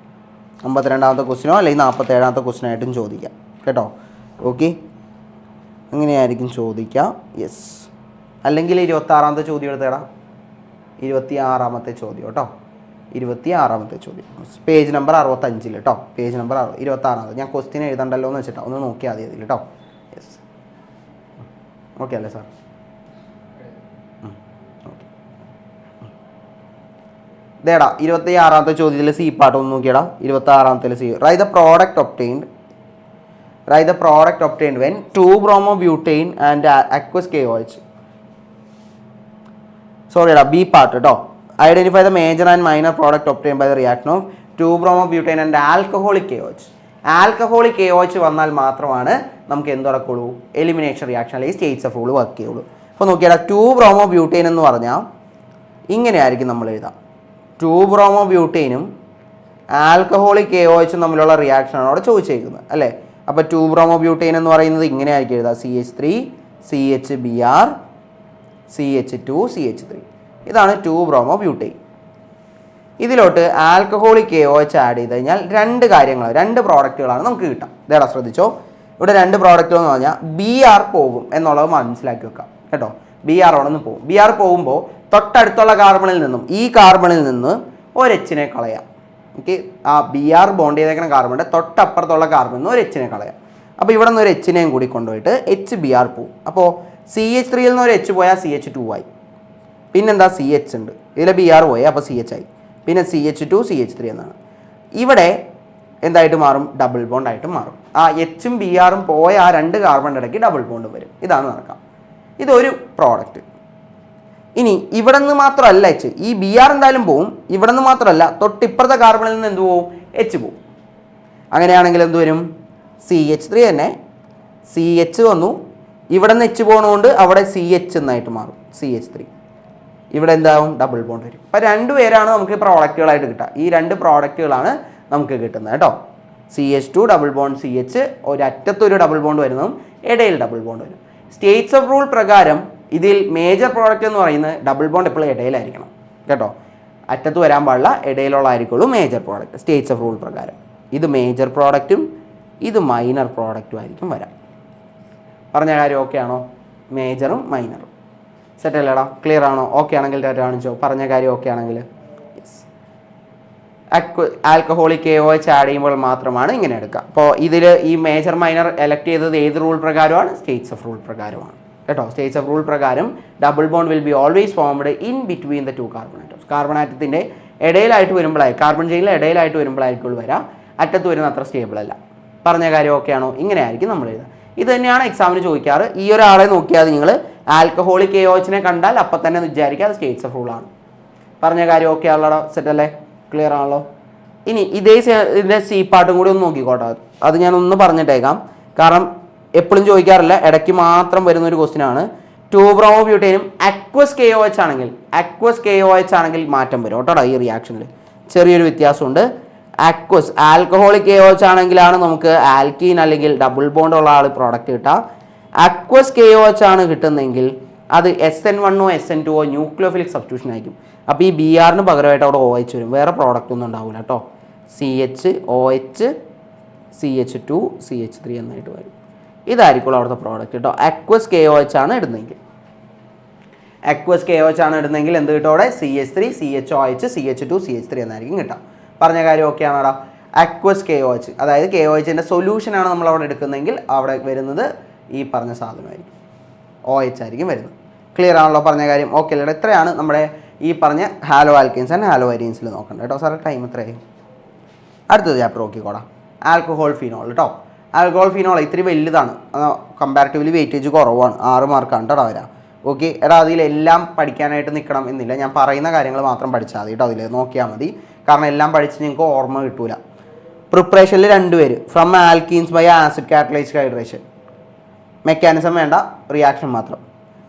52ാമത്തെ ക്വസ്റ്റ്യനോ അല്ലെങ്കിൽ 47ാമത്തെ ക്വസ്റ്റ്യനായിട്ടും ചോദിക്കാം കേട്ടോ. ഓക്കെ, അങ്ങനെയായിരിക്കും ചോദിക്കാം. യെസ്, അല്ലെങ്കിൽ 26ാമത്തെ ചോദ്യം എടുത്തേടാ. 26ാമത്തെ ചോദ്യം കേട്ടോ. 26ാമത്തെ ചോദ്യം പേജ് നമ്പർ 65 കേട്ടോ. പേജ് നമ്പർ 26ാമത്. ഞാൻ ക്വസ്റ്റ്യൻ എഴുതണ്ടല്ലോ എന്ന് വെച്ചിട്ടോ, ഒന്ന് നോക്കിയാൽ മതി അതിൽ കേട്ടോ. യെസ്, ഓക്കെ അല്ലേ സാർ? ഇതേടാ 26ാമത്തെ ചോദ്യത്തിൽ സി പാർട്ട് ഒന്ന് നോക്കിയടാ. 26ാമത്തിൽ C write the product obtained when 2 bromobutane and aqueous KOH. സോറിയടാ, ബി പാർട്ട് കേട്ടോ. Identify the major and minor product obtain by the reaction of 2 bromobutane and alcoholic KOH. Alcoholic KOH വന്നാൽ മാത്രമാണ് നമുക്ക് എന്ത് നടക്കുള്ളൂ? എലിമിനേഷൻ റിയാക്ഷൻ അല്ലെങ്കിൽ states of rule work ചെയ്യുള്ളൂ. അപ്പോൾ നോക്കിയാടാ, 2 bromobutane എന്ന് പറഞ്ഞാൽ ഇങ്ങനെയായിരിക്കും നമ്മൾ എഴുതാം. 2 bromobutaneും ആൽക്കഹോളിക് KOH തമ്മിലുള്ള റിയാക്ഷനാണ് അവിടെ ചോദിച്ചേക്കുന്നത് അല്ലേ. അപ്പോൾ 2 bromobutane എന്ന് പറയുന്നത് ഇങ്ങനെയായിരിക്കും എഴുതാം. CH3 CHBr CH2 CH3. ഇതാണ് 2 bromobutane. ഇതിലോട്ട് ആൽക്കഹോളിക് KOH ആഡ് ചെയ്ത് കഴിഞ്ഞാൽ രണ്ട് പ്രോഡക്റ്റുകളാണ് നമുക്ക് കിട്ടാം. ഇതേടാ ശ്രദ്ധിച്ചോ, ഇവിടെ 2 പ്രോഡക്റ്റുകൾ എന്ന് പറഞ്ഞാൽ BR പോകും എന്നുള്ളത് മനസ്സിലാക്കി വെക്കാം കേട്ടോ. BR അവിടെ നിന്ന് പോകും. BR പോകുമ്പോൾ തൊട്ടടുത്തുള്ള കാർബണിൽ നിന്നും ഈ കാർബണിൽ നിന്ന് ഒരു Hനെ കളയാം. ഓക്കെ, ആ BR ബോണ്ട് ചെയ്തേക്കുന്ന കാർബണിൻ്റെ തൊട്ടപ്പുറത്തുള്ള കാർബണിൽ നിന്ന് ഒരു Hനെ കളയാം. അപ്പോൾ ഇവിടെ നിന്ന് ഒരു Hനെയും കൂടി കൊണ്ടുപോയിട്ട് HBr പോകും. അപ്പോൾ CH3യിൽ നിന്ന് ഒരു H പോയാൽ CH2 ആയി. പിന്നെന്താ CH ഉണ്ട്, ഇതിൽ BR പോയി, അപ്പോൾ CH ആയി. പിന്നെ CH2 CH3 എന്നാണ്. ഇവിടെ എന്തായിട്ട് മാറും? ഡബിൾ ബോണ്ട് ആയിട്ട് മാറും. ആ Hഉം BRും പോയ ആ 2 കാർബണിൻ്റെ ഇടയ്ക്ക് ഡബിൾ ബോണ്ട് വരും. ഇതാണ് നടക്കാം. ഇതൊരു പ്രോഡക്റ്റ്. ഇനി ഇവിടെ നിന്ന് മാത്രമല്ല H, ഈ BR എന്തായാലും പോവും. ഇവിടെ നിന്ന് മാത്രമല്ല, തൊട്ടിപ്പുറത്തെ കാർബണിൽ നിന്ന് എന്ത് പോവും? H പോവും. അങ്ങനെയാണെങ്കിൽ എന്ത് വരും? CH3 തന്നെ CH വന്നു, ഇവിടെ നിന്ന് H പോകണതുകൊണ്ട് അവിടെ CH എന്നായിട്ട് മാറും. CH3 ഇവിടെ എന്താവും? ഡബിൾ ബോണ്ട് വരും. അപ്പോൾ 2 പേരാണ് നമുക്ക് പ്രോഡക്റ്റുകളായിട്ട് കിട്ടുക. ഈ 2 പ്രോഡക്റ്റുകളാണ് നമുക്ക് കിട്ടുന്നത് കേട്ടോ. CH2 ഡബിൾ ബോണ്ട് CH, ഒരറ്റത്തൊരു ഡബിൾ ബോണ്ട് വരുന്നതും ഇടയിൽ ഡബിൾ ബോണ്ട് വരും. സ്റ്റേറ്റ്സ് ഓഫ് റൂൾ പ്രകാരം ഇതിൽ മേജർ പ്രോഡക്റ്റ് എന്ന് പറയുന്നത് ഡബിൾ ബോണ്ട് എപ്പോഴും ഇടയിലായിരിക്കണം കേട്ടോ. അറ്റത്ത് വരാൻ പാടില്ല, ഇടയിലുള്ളതായിരിക്കുള്ളൂ major product states of rule പ്രകാരം. ഇത് മേജർ പ്രോഡക്റ്റും ഇത് മൈനർ പ്രോഡക്റ്റും ആയിരിക്കും വരാം. പറഞ്ഞ കാര്യം ഓക്കെ ആണോ? മേജറും മൈനറും സെറ്റ് അല്ലേടാ? ക്ലിയർ ആണോ? ഓക്കെ ആണെങ്കിൽ കാണിച്ചോ. പറഞ്ഞ കാര്യം ഓക്കെ ആണെങ്കിൽ യെസ്. ആൽക്കഹോളിക് KOH ആഡ് ചെയ്യുമ്പോൾ മാത്രമാണ് ഇങ്ങനെ എടുക്കുക. അപ്പോൾ ഇതിൽ ഈ മേജർ മൈനർ എലക്ട് ചെയ്തത് ഏത് റൂൾ പ്രകാരമാണ്? സ്റ്റേറ്റ്സ് ഓഫ് റൂൾ പ്രകാരമാണ് കേട്ടോ. സ്റ്റേറ്റ്സ് ഓഫ് റൂൾ പ്രകാരം double bond will be always formed in between the 2 carbon atoms. Carbon ആറ്റത്തിൻ്റെ ഇടയിലായിട്ട് വരുമ്പോഴായി കാർബൺ ചെയിനിൽ ഇടയിലായിട്ട് വരുമ്പോഴായിരിക്കും വരാം, അറ്റത്ത് വരുന്ന അത്ര സ്റ്റേബിൾ അല്ല. പറഞ്ഞ കാര്യം ഓക്കെ ആണോ? ഇങ്ങനെ ആയിരിക്കും നമ്മൾ എഴുതുക. ഇത് തന്നെയാണ് എക്സാമിന് ചോദിക്കാറ്. ഈ ഒരാളെ നോക്കിയാൽ നിങ്ങൾ ആൽക്കഹോളിക് KOHനെ കണ്ടാൽ അപ്പം തന്നെ വിചാരിക്കുക അത് സ്റ്റേറ്റ്സ് ഓഫ് റൂളാണ്. പറഞ്ഞ കാര്യം ഓക്കെ ആണല്ലോ, സെറ്റ് അല്ലേ, ക്ലിയർ ആണല്ലോ. ഇനി ഇതിൻ്റെ സി പാർട്ടും കൂടി ഒന്ന് നോക്കിക്കോട്ടെ. അത് ഞാനൊന്ന് പറഞ്ഞിട്ടേക്കാം, കാരണം എപ്പോഴും ചോദിക്കാറില്ല, ഇടയ്ക്ക് മാത്രം വരുന്നൊരു ക്വസ്റ്റ്യൻ ആണ്. 2-ബ്രോമോബ്യൂട്ടേനും അക്വസ് KOH ആണെങ്കിൽ മാറ്റം വരും കേട്ടോ. ഈ റിയാക്ഷനിൽ ചെറിയൊരു വ്യത്യാസമുണ്ട്. അക്വസ് ആൽക്കഹോളിക് KOH ആണെങ്കിലാണ് നമുക്ക് ആൽക്കീൻ അല്ലെങ്കിൽ ഡബിൾ ബോണ്ട് ഉള്ള ആൾ പ്രോഡക്റ്റ് കിട്ടുക. അക്വസ് KOH ആണ് കിട്ടുന്നതെങ്കിൽ അത് SN1 SN2 ന്യൂക്ലിയോഫിലിക് സബ്സ്റ്റിറ്റ്യൂഷൻ ആയിരിക്കും. അപ്പോൾ ഈ BRന് പകരമായിട്ട് അവിടെ OH വരും, വേറെ പ്രോഡക്റ്റ് ഒന്നും ഉണ്ടാവില്ല കേട്ടോ. CH OH CH2 CH3 എന്നായിട്ട് വരും. ഇതായിരിക്കും അവിടുത്തെ പ്രോഡക്റ്റ് കേട്ടോ. അക്വസ് KOH ആണ് ഇടുന്നതെങ്കിൽ എന്ത് കിട്ടും അവിടെ? CH3 CHOH CH2 CH3 എന്നായിരിക്കും കിട്ടാം. പറഞ്ഞ കാര്യം ഓക്കെ ആണോടാ? അക്വസ് KOH, അതായത് KOHൻ്റെ സൊല്യൂഷനാണ് നമ്മൾ അവിടെ എടുക്കുന്നതെങ്കിൽ അവിടെ വരുന്നത് ഈ പറഞ്ഞ സാധനമായിരിക്കും, OH ആയിരിക്കും വരുന്നത്. ക്ലിയർ ആണല്ലോ പറഞ്ഞ കാര്യം? ഓക്കെ അല്ലേ? ഇത്രയാണ് നമ്മുടെ ഈ പറഞ്ഞ ഹാലോ ആൽക്കീൻസ് ആൻഡ് ഹാലോ അരീൻസിൽ നോക്കേണ്ടത് കേട്ടോ. സാറേ ടൈം എത്രയായി? അടുത്തത് ചാപ്റ്റർ നോക്കിക്കോടാം, ആൽക്കഹോൾ ഫിനോൾ കേട്ടോ. ആൽക്കഹോൾ ഫിനോൾ ഇത്തിരി വലുതാണ്, കമ്പാരിറ്റീവ്ലി വെയിറ്റേജ് കുറവാണ്, 6 മാർക്കാണ് കേട്ടോ വരാം. ഓക്കെ എടാ, അതിലെല്ലാം പഠിക്കാനായിട്ട് നിൽക്കണം എന്നില്ല, ഞാൻ പറയുന്ന കാര്യങ്ങൾ മാത്രം പഠിച്ചാൽ മതി കേട്ടോ. അതിൽ നോക്കിയാൽ മതി, കാരണം എല്ലാം പഠിച്ച് നിങ്ങൾക്ക് ഓർമ്മ കിട്ടൂല. പ്രിപ്പറേഷനിൽ 2 പേര് from alkenes by acid catalysed hydration, mechanism വേണ്ട, റിയാക്ഷൻ മാത്രം.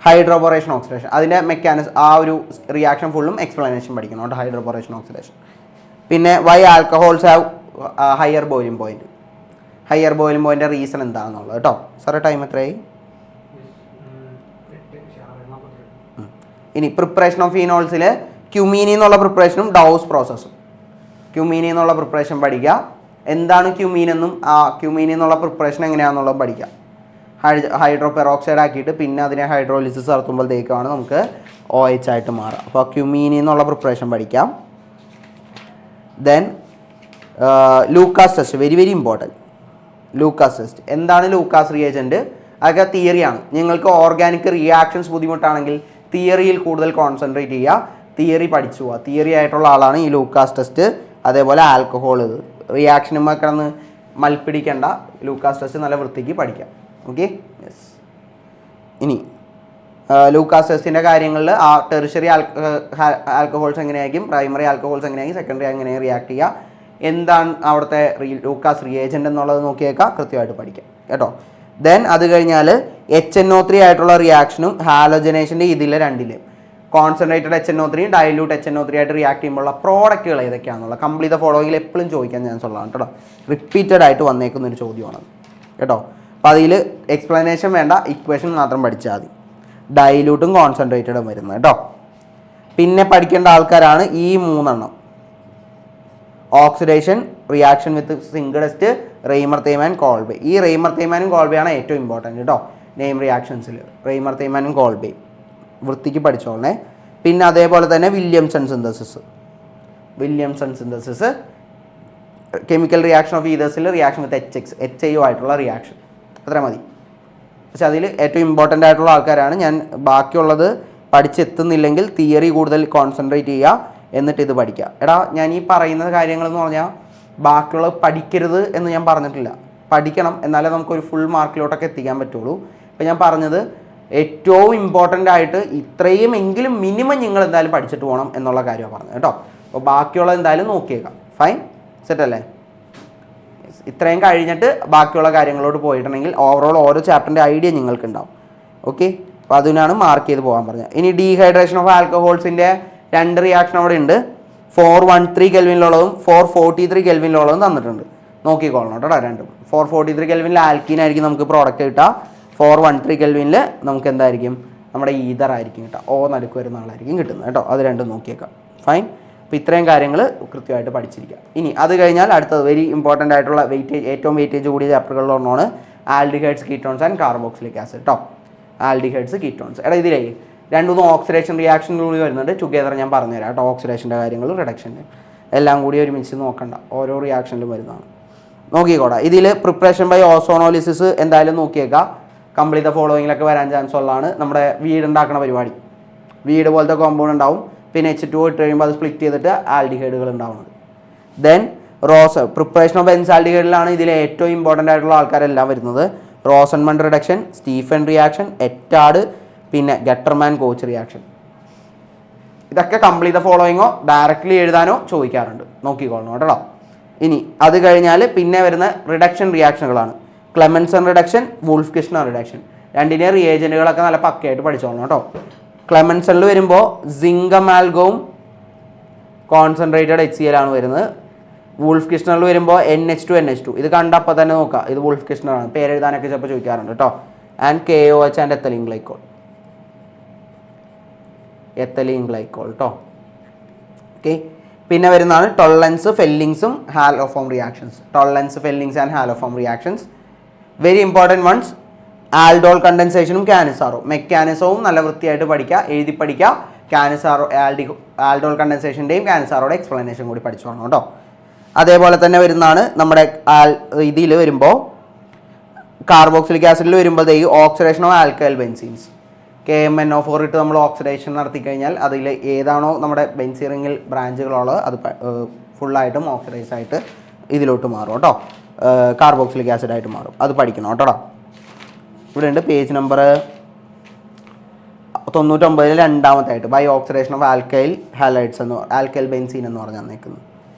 ഹൈഡ്രോബോറേഷൻ ഓക്സിഡേഷൻ, അതിൻ്റെ മെക്കാനിസം ആ ഒരു റിയാക്ഷൻ ഫുള്ളും എക്സ്പ്ലനേഷൻ പഠിക്കണം കേട്ടോ. Hydroboration oxidation. പിന്നെ why alcohols have higher boiling point, higher boiling പോയിൻ്റെ റീസൺ എന്താണെന്നുള്ളത് കേട്ടോ. സാറേ ടൈം എത്രയായി? ഇനി പ്രിപ്പറേഷൻ ഓഫ് ഫീനോൾസിൽ ക്യുമീനി എന്നുള്ള പ്രിപ്പറേഷനും ഡൗസ് പ്രോസസ്സും. ക്യുമീനി എന്നുള്ള പ്രിപ്പറേഷൻ പഠിക്കുക, എന്താണ് ക്യുമീൻ എന്നും ആ ക്യുമീനി എന്നുള്ള പ്രിപ്പറേഷൻ എങ്ങനെയാണെന്നുള്ളത് പഠിക്കുക. ഹൈഡ്രോ പെറോക്സൈഡ് ആക്കിയിട്ട് പിന്നെ അതിനെ ഹൈഡ്രോലിസിസ് നടത്തുമ്പോഴത്തേക്കാണ് നമുക്ക് OH ആയിട്ട് മാറുക. അപ്പോൾ ക്യുമീനി എന്നുള്ള പ്രിപ്പറേഷൻ പഠിക്കാം. Then Lucas test, very very important. Lucas test എന്താണ്? ലൂക്കാസ് റിയേജൻറ്റ് അതൊക്കെ തിയറിയാണ്. നിങ്ങൾക്ക് ഓർഗാനിക് റിയാക്ഷൻസ് ബുദ്ധിമുട്ടാണെങ്കിൽ തിയറിയിൽ കൂടുതൽ കോൺസെൻട്രേറ്റ് ചെയ്യുക, തിയറി പഠിച്ചു പോവുക. തിയറി ആയിട്ടുള്ള ആളാണ് ഈ ലൂക്കാസ് ടെസ്റ്റ്. അതേപോലെ ആൽക്കഹോൾ റിയാക്ഷനുമ്പോൾ കിടന്ന് മൽപ്പിടിക്കേണ്ട, ലൂക്കാസ് ടെസ്റ്റ് നല്ല വൃത്തിക്ക് പഠിക്കാം. Okay yes. ഇനി ലൂക്കാസ് ടെസ്റ്റിൻ്റെ കാര്യങ്ങളിൽ ആ ടെറിഷറി ആൽക്കഹോൾസ് എങ്ങനെയായിരിക്കും, പ്രൈമറി ആൽക്കഹോൾസ് എങ്ങനെയായിരിക്കും, സെക്കൻഡറി എങ്ങനെ റിയാക്ട് ചെയ്യുക, എന്താണ് അവിടുത്തെ ലൂക്കാസ് റിയേജൻ്റ് എന്നുള്ളത് നോക്കിയേക്കാം, കൃത്യമായിട്ട് പഠിക്കാം കേട്ടോ. ദെൻ അത് കഴിഞ്ഞാൽ HNO3 ആയിട്ടുള്ള റിയാക്ഷനും ഹാലോജനേഷൻ്റെ ഇതിലെ 2 കോൺസെൻട്രേറ്റഡ് HNO3 ഡൈല്യൂട്ട് HNO3 ആയിട്ട് റിയാക്ട് ചെയ്യുമ്പോഴുള്ള പ്രോഡക്റ്റുകൾ ഏതൊക്കെയാണെന്നുള്ള കംപ്ലീറ്റ് ഫോളോയിങ്ങിൽ എപ്പോഴും ചോദിക്കാൻ ചാൻസ് ഉള്ളതാണ് കേട്ടോ. റിപ്പീറ്റഡ് ആയിട്ട് വന്നേക്കുന്നൊരു ചോദ്യമാണ് കേട്ടോ. അപ്പോൾ അതിൽ എക്സ്പ്ലനേഷൻ വേണ്ട, ഇക്വേഷൻ മാത്രം പഠിച്ചാൽ മതി. ഡൈല്യൂട്ടും കോൺസെൻട്രേറ്റഡും വരുന്നത് കേട്ടോ. പിന്നെ പഠിക്കേണ്ട ആൾക്കാരാണ് ഈ 3 oxidation, reaction with zinc Reimer Tiemann, Kolbe. ഈ റെയ്മർ തേയ്മാനും കോൾബേയാണ് ഏറ്റവും ഇമ്പോർട്ടൻറ്റ് കേട്ടോ നെയിം റിയാക്ഷൻസിൽ. റെയ്മർ തേയ്മാനും കോൾബേ വൃത്തിക്ക് പഠിച്ചോളണേ. പിന്നെ അതേപോലെ തന്നെ Williamson synthesis chemical reaction of ഈതേഴ്സിൽ റിയാക്ഷൻ വിത്ത് HIO ആയിട്ടുള്ള റിയാക്ഷൻ, അത്ര മതി. പക്ഷെ അതിൽ ഏറ്റവും ഇമ്പോർട്ടൻ്റ് ആയിട്ടുള്ള ആൾക്കാരാണ്. ഞാൻ ബാക്കിയുള്ളത് പഠിച്ചെത്തുന്നില്ലെങ്കിൽ തിയറി കൂടുതൽ കോൺസെൻട്രേറ്റ് ചെയ്യുക, എന്നിട്ട് ഇത് പഠിക്കുക. എടാ ഞാൻ ഈ പറയുന്ന കാര്യങ്ങളെന്ന് പറഞ്ഞാൽ ബാക്കിയുള്ളത് പഠിക്കരുത് എന്ന് ഞാൻ പറഞ്ഞിട്ടില്ല, പഠിക്കണം, എന്നാലേ നമുക്കൊരു ഫുൾ മാർക്കിലോട്ടൊക്കെ എത്തിക്കാൻ പറ്റുള്ളൂ. ഇപ്പം ഞാൻ പറഞ്ഞത് ഏറ്റവും ഇമ്പോർട്ടൻ്റ് ആയിട്ട് ഇത്രയും എങ്കിലും മിനിമം നിങ്ങൾ എന്തായാലും പഠിച്ചിട്ട് പോകണം എന്നുള്ള കാര്യമാണ് പറഞ്ഞത് കേട്ടോ. അപ്പോൾ ബാക്കിയുള്ളത് എന്തായാലും നോക്കിയേക്കാം. ഫൈൻ, സെറ്റ് അല്ലേ? ഇത്രയും കഴിഞ്ഞിട്ട് ബാക്കിയുള്ള കാര്യങ്ങളോട് പോയിട്ടുണ്ടെങ്കിൽ ഓവറോൾ ഓരോ ചാപ്റ്ററിൻ്റെ ഐഡിയ നിങ്ങൾക്ക് ഉണ്ടാവും. ഓക്കെ, അപ്പോൾ അതിനാണ് മാർക്ക് ചെയ്ത് പോകാൻ പറഞ്ഞത്. ഇനി ഡീഹൈഡ്രേഷൻ ഓഫ് ആൽക്കഹോൾസിൻ്റെ 2 റിയാക്ഷൻ അവിടെ ഉണ്ട്. 413 കെൽവിനിലുള്ളതും 443 കെൽവിനിലുള്ളതും തന്നിട്ടുണ്ട്, നോക്കിക്കോളണം കേട്ടോ. 2 443 കെൽവിനിൽ ആൽക്കീനായിരിക്കും നമുക്ക് പ്രോഡക്റ്റ് കിട്ടുക, 413 കെൽവിനിൽ നമുക്ക് എന്തായിരിക്കും നമ്മുടെ ഈതർ ആയിരിക്കും കിട്ടുക, O നടുക്ക് വരുന്ന ആളായിരിക്കും കിട്ടുന്നത് കേട്ടോ. അത് 2 നോക്കിയേക്കാം. ഫൈൻ, അപ്പോൾ ഇത്രയും കാര്യങ്ങൾ കൃത്യമായിട്ട് പഠിച്ചിരിക്കുക. ഇനി അത് കഴിഞ്ഞാൽ അടുത്തത് വെരി ഇമ്പോർട്ടൻ്റ് ആയിട്ടുള്ള ഏറ്റവും വെയിറ്റേജ് കൂടിയ ചാപ്റ്ററുകളിലൊന്നാണ് aldehydes, ketones and carboxylic acid കേട്ടോ. Aldehydes, ketones. എടാ ഇതിലേ 2 ഓക്സിഡേഷൻ റിയാക്ഷൻ കൂടി വരുന്നുണ്ട്, ടുഗെദർ ഞാൻ പറഞ്ഞുതരാം കേട്ടോ. ഓക്സിഡേഷൻ്റെ കാര്യങ്ങളും റിഡക്ഷൻ്റെ എല്ലാം കൂടി ഒരുമിച്ച് നോക്കണ്ട, ഓരോ റിയാക്ഷനിലും വരുന്നതാണ്. നോക്കിക്കോടാ. ഇതിൽ പ്രിപ്പറേഷൻ ബൈ ഓസോണോലിസിസ് എന്തായാലും നോക്കിയേക്കാം, കംപ്ലീറ്റ് ഫോളോയിങ്ങിലൊക്കെ വരാൻ ചാൻസ് ഉള്ളതാണ്. നമ്മുടെ വീടുണ്ടാക്കുന്ന പരിപാടി, വീട് പോലത്തെ കോമ്പൗണ്ട് ഉണ്ടാവും, പിന്നെ H2O ഇട്ട് കഴിയുമ്പോൾ അത് സ്പ്ലിറ്റ് ചെയ്തിട്ട് ആൽഡിഹൈഡുകൾ ഉണ്ടാവുന്നത്. ദെൻ പ്രിപ്പറേഷൻ ഓഫ് ബെൻസാൽഡിഹൈഡിലാണ് ഇതിലെ ഏറ്റവും ഇമ്പോർട്ടൻ്റ് ആയിട്ടുള്ള ആൾക്കാരെല്ലാം വരുന്നത്. റോസൻമണ്ട് റിഡക്ഷൻ, സ്റ്റീഫൻ റിയാക്ഷൻ, എറ്റാഡ്, പിന്നെ ഗട്ടർമാൻ കോച്ച് റിയാക്ഷൻ. ഇതൊക്കെ കംപ്ലീറ്റ് ദ ഫോളോയിങ്ങോ ഡയറക്റ്റ്ലി എഴുതാനോ ചോദിക്കാറുണ്ട്, നോക്കിക്കോളണം കേട്ടോ. ഇനി അത് കഴിഞ്ഞാൽ പിന്നെ വരുന്ന റിഡക്ഷൻ റിയാക്ഷനുകളാണ്. Clemmensen reduction, Wolff Kishner reduction. രണ്ടിൻ്റെ റിയേജൻറ്റുകളൊക്കെ നല്ല പക്കയായിട്ട് പഠിച്ചോളണം കേട്ടോ. ക്ലെമൻസണിൽ വരുമ്പോൾ സിങ്ക് അമാൽഗവും കോൺസെൻട്രേറ്റഡ് HCl ആണ് വരുന്നത്. വുൾഫ് കിഷ്ണറിൽ വരുമ്പോൾ NH2 ഇത് കണ്ടപ്പോൾ തന്നെ നോക്കാം, ഇത് വുൾഫ് കിഷ്ണറാണ്. പേരെഴുതാനൊക്കെ ചിലപ്പോൾ ചോദിക്കാറുണ്ട് കേട്ടോ. And KOH and ethylene glycol കേട്ടോ. ഓക്കെ, പിന്നെ വരുന്നതാണ് ടൊളൻസ്, ഫെല്ലിങ്സും haloform reactions. Tollens, Fehling's and haloform reactions very important ones. Aldol കണ്ടൻസേഷനും ക്യാനിസാറോ. മെക്കാനിസവും നല്ല വൃത്തിയായിട്ട് പഠിക്കുക, എഴുതി പഠിക്കുക. ക്യാനിസാറോ ആൽഡോൾ കണ്ടൻസേഷൻ്റെയും ക്യാനിസാറോയുടെ എക്സ്പ്ലനേഷൻ കൂടി പഠിച്ചോളണം കേട്ടോ. അതേപോലെ തന്നെ വരുന്നതാണ് നമ്മുടെ ഇതിൽ വരുമ്പോൾ കാർബോക്സിലിക് ആസിഡിൽ വരുമ്പോഴത്തേക്ക് ഓക്സിഡേഷൻ ഓഫ് ആൽക്കൈൽ ബെൻസീൻസ്. KMnO4 ഇട്ട് നമ്മൾ ഓക്സിഡേഷൻ നടത്തി കഴിഞ്ഞാൽ അതിൽ ഏതാണോ നമ്മുടെ ബെൻസീൻ റിങ്ങിൽ ബ്രാഞ്ചുകളുള്ളത് അത് ഫുള്ളായിട്ടും ഓക്സിഡൈസ് ആയിട്ട് ഇതിലോട്ട് മാറും കേട്ടോ, കാർബോക്സിലിക് ആസിഡായിട്ട് മാറും. അത് പഠിക്കണം കേട്ടോ. ഇവിടെ ഉണ്ട് പേജ് നമ്പർ 99 രണ്ടാമത്തായിട്ട് by oxidation of alkyl halides alkyl benzene എന്ന് പറഞ്ഞാൽ നിൽക്കുന്നത്.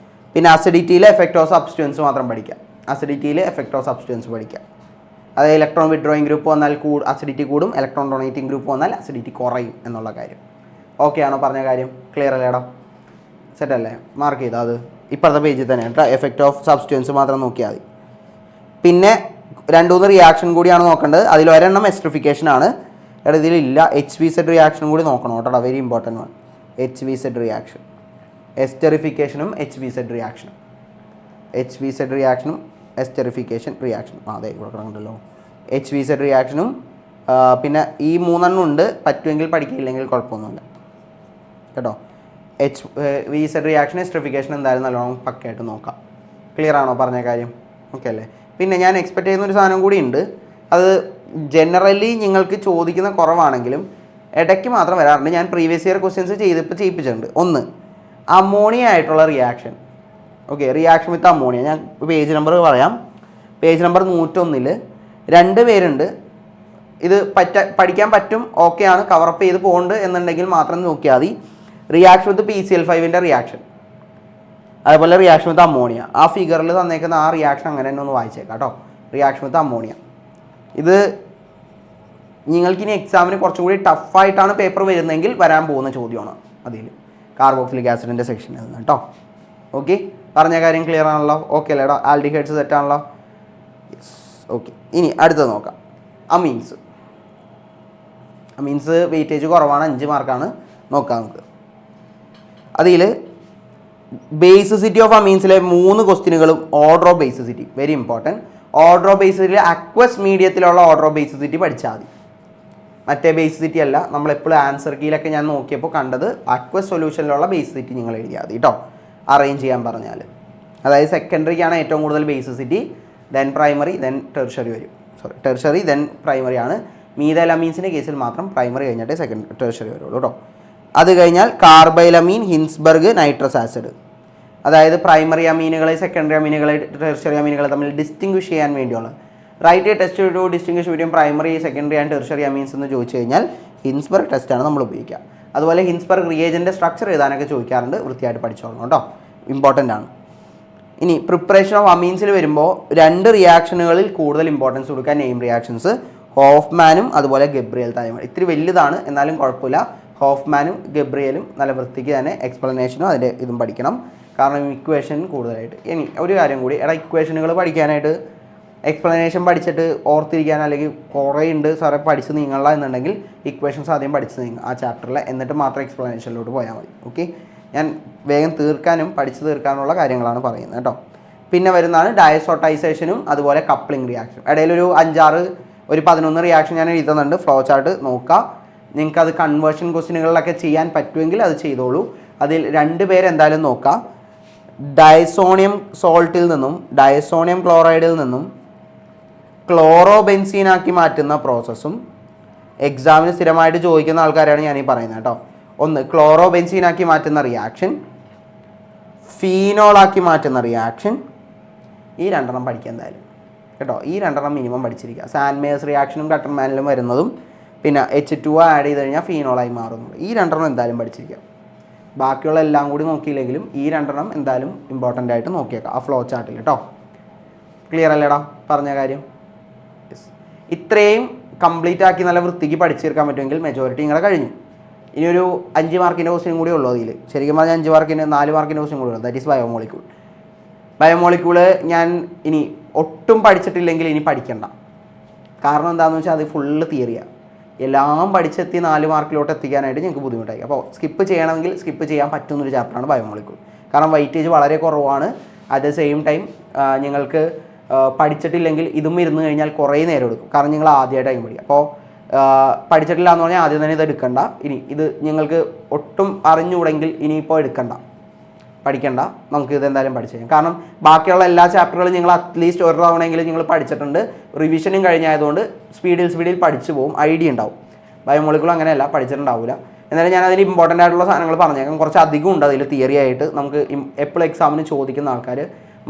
പിന്നെ അസിഡിറ്റിയിലെ എഫക്റ്റ് ഓഫ് സബ്സ്റ്റുവൻസ് മാത്രം പഠിക്കുക. അസിഡിറ്റിയിലെ എഫക്റ്റ് ഓഫ് സബ്സ്റ്റുവൻസ് പഠിക്കുക. അതായത് ഇലക്ട്രോൺ വിഡ്രോയിങ് ഗ്രൂപ്പ് വന്നാൽ അസിഡിറ്റി കൂടും, ഇലക്ട്രോൺ ഡൊണേറ്റിംഗ് ഗ്രൂപ്പ് വന്നാൽ അസിഡിറ്റി കുറയും എന്നുള്ള കാര്യം. ഓക്കെ ആണോ പറഞ്ഞ കാര്യം? ക്ലിയർ അല്ലേടാ? സെറ്റ് അല്ലേ? മാർക്ക് ചെയ്താൽ അത് ഇപ്പോഴത്തെ പേജിൽ തന്നെ കേട്ടോ. എഫക്റ്റ് ഓഫ് സബ്സ്റ്റുവൻസ് മാത്രം നോക്കിയാൽ മതി. പിന്നെ 2-3 റിയാക്ഷൻ കൂടിയാണ് നോക്കേണ്ടത്. അതിലൊരെണ്ണം എസ്ട്രിഫിക്കേഷൻ ആണ്. എടാ ഇതിലില്ല, HVZ റിയാക്ഷൻ കൂടി നോക്കണം കേട്ടോ, വെരി ഇമ്പോർട്ടൻ്റ് ആണ്. HVZ റിയാക്ഷൻ, എസ്റ്ററിഫിക്കേഷനും HVZ റിയാക്ഷനും. HVZ റിയാക്ഷനും എസ്റ്ററിഫിക്കേഷൻ റിയാക്ഷനും അതെ ഇവിടെ കിടക്കുന്നുണ്ടല്ലോ. HVZ റിയാക്ഷനും പിന്നെ ഈ 3 ഉണ്ട്. പറ്റുമെങ്കിൽ പഠിക്കില്ലെങ്കിൽ കുഴപ്പമൊന്നുമില്ല കേട്ടോ. HVZ റിയാക്ഷൻ, എസ്റ്ററിഫിക്കേഷൻ എന്തായാലും നല്ലോണം പക്കയായിട്ട് നോക്കാം. ക്ലിയർ ആണോ പറഞ്ഞ കാര്യം? ഓക്കെ അല്ലേ? പിന്നെ ഞാൻ എക്സ്പെക്റ്റ് ചെയ്യുന്ന ഒരു സാധനം കൂടി ഉണ്ട്. അത് ജനറലി നിങ്ങൾക്ക് ചോദിക്കുന്ന കുറവാണെങ്കിലും ഇടയ്ക്ക് മാത്രം വരാറുണ്ട്. ഞാൻ പ്രീവിയസ് ഇയർ ക്വസ്റ്റ്യൻസ് ചെയ്യിപ്പിച്ചിട്ടുണ്ട്. ഒന്ന്, അമോണിയ ആയിട്ടുള്ള reaction. Okay, reaction with ammonia. ഞാൻ പേജ് നമ്പർ പറയാം. പേജ് നമ്പർ 101 2 പേരുണ്ട്. ഇത് പഠിക്കാൻ പറ്റും, ഓക്കെ ആണ്, കവറപ്പ് ചെയ്ത് പോകുന്നുണ്ട് എന്നുണ്ടെങ്കിൽ മാത്രം നോക്കിയാൽ മതി. റിയാക്ഷൻ വിത്ത് PCl5 റിയാക്ഷൻ, അതുപോലെ റിയാക്ഷൻ വിത്ത് അമോണിയ. ആ ഫിഗറിൽ തന്നേക്കുന്ന ആ റിയാക്ഷൻ അങ്ങനെ തന്നെ ഒന്ന് വായിച്ചേക്കാം കേട്ടോ. റിയാക്ഷൻ വിത്ത് അമോണിയ ഇത് നിങ്ങൾക്കിനി എക്സാമിന് കുറച്ചും കൂടി ടഫായിട്ടാണ് പേപ്പർ വരുന്നതെങ്കിൽ വരാൻ പോകുന്ന ചോദ്യമാണ് അതിൽ കാർബോക്സിലിക് ആസിഡിൻ്റെ സെക്ഷനിൽ നിന്ന് കേട്ടോ. ഓക്കെ, പറഞ്ഞ കാര്യം ക്ലിയർ ആണല്ലോ? ഓക്കെ അല്ലേടാ? ആൽഡിഹൈഡ്സ് സെറ്റാണല്ലോ? യെസ്. ഓക്കെ, ഇനി അടുത്തത് നോക്കാം. അമീൻസ് വെയിറ്റേജ് കുറവാണ്, 5 മാർക്കാണ്. നോക്കാം നമുക്ക്. അതിൽ ബേസിസിറ്റി ഓഫ് അമീൻസിലെ 3 ക്വസ്റ്റ്യനുകളും order of basicity very important. Order of basicity aqueous മീഡിയത്തിലുള്ള ഓർഡർ ഓഫ് ബേസിസിറ്റി പഠിച്ചാൽ മതി. മറ്റേ ബേസിസിറ്റി അല്ല. നമ്മളെപ്പോഴും ആൻസർ കീയിലൊക്കെ ഞാൻ നോക്കിയപ്പോൾ കണ്ടത് അക്വസ് സൊല്യൂഷനിലുള്ള ബേസിസിറ്റി നിങ്ങൾ എഴുതിയാൽ മതി കേട്ടോ, അറേഞ്ച് ചെയ്യാൻ പറഞ്ഞാൽ. അതായത് സെക്കൻഡറിക്കാണ് ഏറ്റവും കൂടുതൽ basicity, then primary, then tertiary വരും. ടെർഷറി ദെൻ പ്രൈമറി ആണ്. മീഥൈലമീൻസിൻ്റെ കേസിൽ മാത്രം പ്രൈമറി കഴിഞ്ഞിട്ട് ടെർഷറി വരുള്ളൂ കേട്ടോ. അത് കഴിഞ്ഞാൽ കാർബൈലമീൻ, ഹിൻസ്ബർഗ്, നൈട്രസ് ആസിഡ്. അതായത് പ്രൈമറി അമീനുകളെ, സെക്കൻഡറി അമീനുകളെ, ടെർഷറി അമീനുകളെ തമ്മിൽ ഡിസ്റ്റിങ്വിഷ് ചെയ്യാൻ വേണ്ടിയുള്ള right test to distinguish between primary, secondary and tertiary amines എന്ന് ചോദിച്ചു കഴിഞ്ഞാൽ ഹിൻസ്ബർഗ് ടെസ്റ്റാണ് നമ്മൾ ഉപയോഗിക്കുക. അതുപോലെ ഹിൻസ്ബർഗ് റിയേജൻ്റെ സ്ട്രക്ചർ എഴുതാനൊക്കെ ചോദിക്കാറുണ്ട്, വൃത്തിയായിട്ട് പഠിച്ചോളണം കേട്ടോ, ഇമ്പോർട്ടൻ്റ് ആണ്. ഇനി പ്രിപ്പറേഷൻ ഓഫ് അമീൻസിൽ വരുമ്പോൾ 2 റിയാക്ഷനുകളിൽ കൂടുതൽ ഇമ്പോർട്ടൻസ് കൊടുക്കുക, നെയിം റിയാക്ഷൻസ്. ഹോഫ്മാനും അതുപോലെ ഗബ്രിയൽ തായ്മ. ഇത്തിരി വലുതാണ് എന്നാലും കുഴപ്പമില്ല. ഹോഫ്മാനും ഗബ്രിയലും നല്ല വൃത്തിക്ക് തന്നെ എക്സ്പ്ലനേഷനും അതിൻ്റെ ഇതും പഠിക്കണം, കാരണം ഇക്വേഷൻ കൂടുതലായിട്ട്. ഇനി ഒരു കാര്യം കൂടി, ഇക്വേഷനുകൾ പഠിക്കാനായിട്ട് എക്സ്പ്ലനേഷൻ പഠിച്ചിട്ട് ഓർത്തിരിക്കാൻ അല്ലെങ്കിൽ കുറേ ഉണ്ട് സാറേ പഠിച്ച് നീങ്ങുക എന്നുണ്ടെങ്കിൽ ഇക്വേഷൻസ് ആദ്യം പഠിച്ച് നീങ്ങുക ആ ചാപ്റ്ററിൽ, എന്നിട്ട് മാത്രം എക്സ്പ്ലനേഷനിലോട്ട് പോയാൽ മതി. ഓക്കെ, ഞാൻ വേഗം തീർക്കാനും പഠിച്ചു തീർക്കാനുള്ള കാര്യങ്ങളാണ് പറയുന്നത് കേട്ടോ. പിന്നെ വരുന്നതാണ് ഡയസോട്ടൈസേഷനും അതുപോലെ കപ്ലിംഗ് റിയാക്ഷൻ. ഇടയിലൊരു 11 റിയാക്ഷൻ ഞാൻ എഴുതുന്നുണ്ട്, ഫ്ലോ ചാർട്ട് നോക്കുക. നിങ്ങൾക്കത് കൺവേർഷൻ ക്വസ്റ്റ്യനുകളിലൊക്കെ ചെയ്യാൻ പറ്റുമെങ്കിൽ അത് ചെയ്തോളൂ. അതിൽ 2 പേര് എന്തായാലും നോക്കാം. ഡയസോണിയം സോൾട്ടിൽ നിന്നും ഡയസോണിയം ക്ലോറൈഡിൽ നിന്നും ക്ലോറോബെൻസീനാക്കി മാറ്റുന്ന പ്രോസസ്സും എക്സാമിന് സ്ഥിരമായിട്ട് ചോദിക്കുന്ന ആൾക്കാരാണ് ഞാനീ പറയുന്നത് കേട്ടോ. ഒന്ന് ക്ലോറോബെൻസീനാക്കി മാറ്റുന്ന റിയാക്ഷൻ, ഫീനോളാക്കി മാറ്റുന്ന റിയാക്ഷൻ. ഈ 2 പഠിക്കുക എന്തായാലും കേട്ടോ. ഈ 2 മിനിമം പഠിച്ചിരിക്കുക. സാൻമേഴ്സ് റിയാക്ഷനും കട്ടർമാനിലും വരുന്നതും പിന്നെ H2O ആഡ് ചെയ്ത് കഴിഞ്ഞാൽ ഫീനോളായി മാറുന്നുള്ളൂ. ഈ 2 എന്തായാലും പഠിച്ചിരിക്കുക. ബാക്കിയുള്ള എല്ലാം കൂടി നോക്കിയില്ലെങ്കിലും ഈ 2 എന്തായാലും ഇമ്പോർട്ടൻ്റ് ആയിട്ട് നോക്കിയേക്കാം ആ ഫ്ലോ ചാർട്ടിൽ കേട്ടോ. ക്ലിയർ അല്ലേടാ പറഞ്ഞ കാര്യം? ഇത്രയും കംപ്ലീറ്റ് ആക്കി നല്ല വൃത്തിക്ക് പഠിച്ചെടുക്കാൻ പറ്റുമെങ്കിൽ മെജോറിറ്റി നിങ്ങളെ കഴിഞ്ഞു. ഇനിയൊരു 5 മാർക്കിൻ്റെ ക്വസ്റ്റ്യൻ കൂടി ഉള്ളൂ അതിൽ. ശരിക്കും പറഞ്ഞാൽ 5 മാർക്കിന് 4 മാർക്കിൻ്റെ ക്വസ്റ്റ്യൻ കൂടി ഉള്ളൂ. That is biomolecule. ബയോമോളിക്യൂള് ഞാൻ ഇനി ഒട്ടും പഠിച്ചിട്ടില്ലെങ്കിൽ ഇനി പഠിക്കണ്ട. കാരണം എന്താണെന്ന് വെച്ചാൽ അത് ഫുള്ള് തിയറിയാണ്. എല്ലാം പഠിച്ചെത്തി 4 മാർക്കിലോട്ട് എത്തിക്കാനായിട്ട് ഞങ്ങൾക്ക് ബുദ്ധിമുട്ടായി. അപ്പോൾ സ്കിപ്പ് ചെയ്യണമെങ്കിൽ സ്കിപ്പ് ചെയ്യാൻ പറ്റുന്നൊരു ചാപ്റ്ററാണ് ബയോമോളിക്യൂൾ. കാരണം വെയിറ്റേജ് വളരെ കുറവാണ്. അറ്റ് ദ സെയിം ടൈം നിങ്ങൾക്ക് പഠിച്ചിട്ടില്ലെങ്കിൽ ഇതും ഇരുന്ന് കഴിഞ്ഞാൽ കുറേ നേരം എടുക്കും. കാരണം നിങ്ങൾ ആദ്യമായിട്ടായി പഠിക്കുക. അപ്പോൾ പഠിച്ചിട്ടില്ല എന്ന് പറഞ്ഞാൽ ആദ്യം തന്നെ ഇത് എടുക്കണ്ട. ഇനി ഇത് നിങ്ങൾക്ക് ഒട്ടും അറിഞ്ഞുകൂടെങ്കിൽ ഇനിയിപ്പോൾ എടുക്കണ്ട, പഠിക്കണ്ട. നമുക്ക് ഇതെന്തായാലും പഠിച്ചു കഴിഞ്ഞാൽ, കാരണം ബാക്കിയുള്ള എല്ലാ ചാപ്റ്ററുകളും നിങ്ങൾ അറ്റ്ലീസ്റ്റ് ഒരു തവണയെങ്കിലും നിങ്ങൾ പഠിച്ചിട്ടുണ്ട്. റിവിഷനും കഴിഞ്ഞായതുകൊണ്ട് സ്പീഡിൽ പഠിച്ചു പോകും, ഐഡിയ ഉണ്ടാവും. ബയോമോളിക്യൂൾ അങ്ങനെയല്ല, പഠിച്ചിട്ടുണ്ടാവില്ല. എന്നാലും ഞാൻ അതിന് ഇമ്പോർട്ടൻ്റ് ആയിട്ടുള്ള സാധനങ്ങൾ പറഞ്ഞേക്കാം. കുറച്ച് അധികം ഉണ്ട് അതിൽ തിയറി ആയിട്ട്. നമുക്ക് എപ്പോഴും എക്സാമിന് ചോദിക്കുന്ന ആൾക്കാർ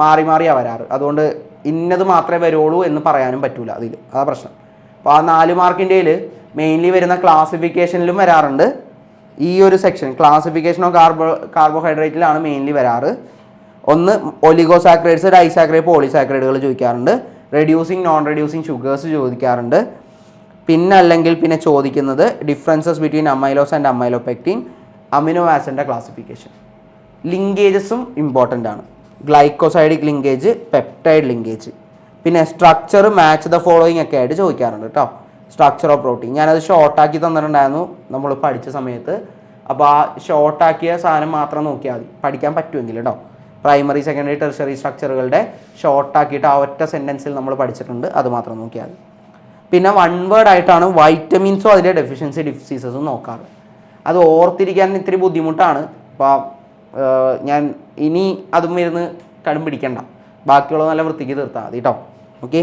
മാറിയാണ് വരാറ്. അതുകൊണ്ട് ഇന്നത് മാത്രമേ വരുള്ളൂ എന്ന് പറയാനും പറ്റൂല അതിൽ. അതാ പ്രശ്നം. അപ്പോൾ ആ 4 മാർക്കിൻ്റെയിൽ മെയിൻലി വരുന്ന ക്ലാസിഫിക്കേഷനിലും വരാറുണ്ട്. ഈ ഒരു സെക്ഷൻ ക്ലാസിഫിക്കേഷൻ ഓഫ് കാർബോഹൈഡ്രേറ്റിലാണ് മെയിൻലി വരാറ്. ഒന്ന് ഒലിഗോസാക്രൈഡ്സ്, ഡൈസാക്രൈഡ്, പോളിസാക്രൈഡുകൾ ചോദിക്കാറുണ്ട്. റെഡ്യൂസിങ് നോൺ റെഡ്യൂസിങ് ഷുഗേഴ്സ് ചോദിക്കാറുണ്ട്. പിന്നെ ചോദിക്കുന്നത് differences between amylose and amylopectin, amino ആസിഡിൻ്റെ ക്ലാസിഫിക്കേഷൻ. ലിങ്കേജസും ഇമ്പോർട്ടൻ്റ് ആണ്. Glycosidic linkage, peptide linkage. പിന്നെ സ്ട്രക്ചർ മാച്ച് ദ ഫോളോയിങ് ഒക്കെ ആയിട്ട് ചോദിക്കാറുണ്ട് കേട്ടോ. സ്ട്രക്ചർ ഓഫ് പ്രോട്ടീൻ ഞാനത് ഷോർട്ടാക്കി തന്നിട്ടുണ്ടായിരുന്നു നമ്മൾ പഠിച്ച സമയത്ത്. അപ്പോൾ ആ ഷോർട്ടാക്കിയ സാധനം മാത്രം നോക്കിയാൽ മതി, പഠിക്കാൻ പറ്റുമെങ്കിൽ കേട്ടോ. പ്രൈമറി, സെക്കൻഡറി, ടെർഷറി സ്ട്രക്ചറുകളുടെ ഷോർട്ടാക്കിയിട്ട് ആ ഒറ്റ സെൻറ്റൻസിൽ നമ്മൾ പഠിച്ചിട്ടുണ്ട്, അത് മാത്രം നോക്കിയാൽ മതി. പിന്നെ 1 വേർഡ് ആയിട്ടാണ് വൈറ്റമിൻസും അതിൻ്റെ ഡെഫിഷ്യൻസി ഡിസീസസും നോക്കാറ്. അത് ഓർത്തിരിക്കാൻ ഇത്തിരി ബുദ്ധിമുട്ടാണ്. അപ്പോൾ ഞാൻ ഇനി അതും ഇരുന്ന് കടും പിടിക്കണ്ട, ബാക്കിയുള്ളത് നല്ല വൃത്തിക്ക് തീർത്താൽ മതി കേട്ടോ. ഓക്കെ.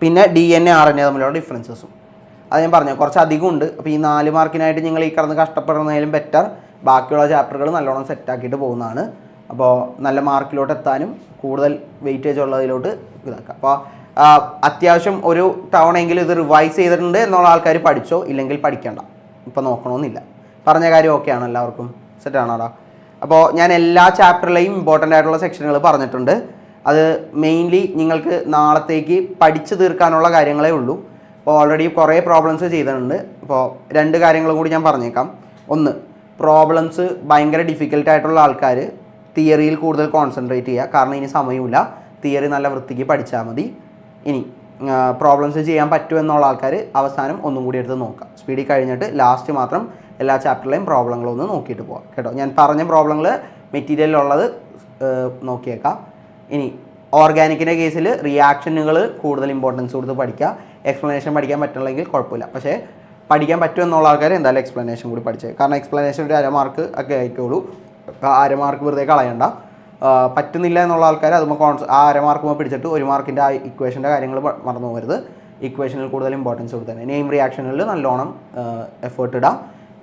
പിന്നെ DNA RNA തമ്മിലുള്ള ഡിഫറൻസസും അത് ഞാൻ പറഞ്ഞു കുറച്ച് അധികം ഉണ്ട്. അപ്പോൾ ഈ 4 മാർക്കിനായിട്ട് നിങ്ങൾ ഈ കിടന്ന് കഷ്ടപ്പെടുന്നതിലും ബെറ്റർ ബാക്കിയുള്ള ചാപ്റ്ററുകൾ നല്ലോണം സെറ്റാക്കിയിട്ട് പോകുന്നതാണ്. അപ്പോൾ നല്ല മാർക്കിലോട്ട് എത്താനും കൂടുതൽ വെയിറ്റേജ് ഉള്ളതിലോട്ട് ഇതാക്കാം. അപ്പോൾ അത്യാവശ്യം ഒരു തവണയെങ്കിലും ഇത് റിവൈസ് ചെയ്തിട്ടുണ്ട് എന്നുള്ള ആൾക്കാർ പഠിച്ചോ, ഇല്ലെങ്കിൽ പഠിക്കണ്ട, ഇപ്പോൾ നോക്കണമെന്നില്ല. പറഞ്ഞ കാര്യം ഓക്കെയാണ് എല്ലാവർക്കും? സെറ്റാണോടാ? അപ്പോൾ ഞാൻ എല്ലാ ചാപ്റ്ററിലെയും ഇമ്പോർട്ടൻ്റ് ആയിട്ടുള്ള സെക്ഷനുകൾ പറഞ്ഞിട്ടുണ്ട്. അത് മെയിൻലി നിങ്ങൾക്ക് നാളത്തേക്ക് പഠിച്ചു തീർക്കാനുള്ള കാര്യങ്ങളേ ഉള്ളൂ. അപ്പോൾ ഓൾറെഡി കുറേ പ്രോബ്ലംസ് ചെയ്തിട്ടുണ്ട്. അപ്പോൾ 2 കാര്യങ്ങളും കൂടി ഞാൻ പറഞ്ഞേക്കാം. ഒന്ന്, പ്രോബ്ലംസ് ഭയങ്കര ഡിഫിക്കൽട്ടായിട്ടുള്ള ആൾക്കാർ തിയറിയിൽ കൂടുതൽ കോൺസെൻട്രേറ്റ് ചെയ്യുക. കാരണം ഇനി സമയമില്ല, തിയറി നല്ല വൃത്തിക്ക് പഠിച്ചാൽ മതി. ഇനി പ്രോബ്ലംസ് ചെയ്യാൻ പറ്റുമെന്നുള്ള ആൾക്കാർ അവസാനം ഒന്നും കൂടി എടുത്ത് നോക്കാം. സ്പീഡിൽ കഴിഞ്ഞിട്ട് ലാസ്റ്റ് മാത്രം എല്ലാ ചാപ്റ്ററിലെയും പ്രോബ്ലങ്ങളൊന്ന് നോക്കിയിട്ട് പോകാം കേട്ടോ. ഞാൻ പറഞ്ഞ പ്രോബ്ലങ്ങൾ മെറ്റീരിയലിലുള്ളത് നോക്കിയേക്കാം. ഇനി ഓർഗാനിക്കിൻ്റെ കേസിൽ റിയാക്ഷനുകൾ കൂടുതൽ ഇമ്പോർട്ടൻസ് കൊടുത്ത് പഠിക്കുക. എക്സ്പ്ലനേഷൻ പഠിക്കാൻ പറ്റില്ലെങ്കിൽ കുഴപ്പമില്ല, പക്ഷേ പഠിക്കാൻ പറ്റുമെന്നുള്ള ആൾക്കാർ എന്തായാലും എക്സ്പ്ലനേഷൻ കൂടി പഠിച്ചേ. കാരണം എക്സ്പ്ലനേഷൻ ഒരു 1/2 മാർക്ക് ഒക്കെ ആയിട്ടുള്ളൂ. 1/2 മാർക്ക് വെറുതെ കളയണ്ട. പറ്റുന്നില്ല എന്നുള്ള ആൾക്കാർ അതുമ്പോൾ ആ 1/2 മാർക്ക് പിടിച്ചിട്ട് 1 മാർക്കിൻ്റെ ആ ഇക്വേഷൻ്റെ കാര്യങ്ങൾ മറന്നു പോകരുത്. ഇക്വേഷനിൽ കൂടുതൽ ഇമ്പോർട്ടൻസ് കൊടുത്തന്നെ. നെയിം റിയാക്ഷനുകളിൽ നല്ലോണം എഫേർട്ട് ഇടാം.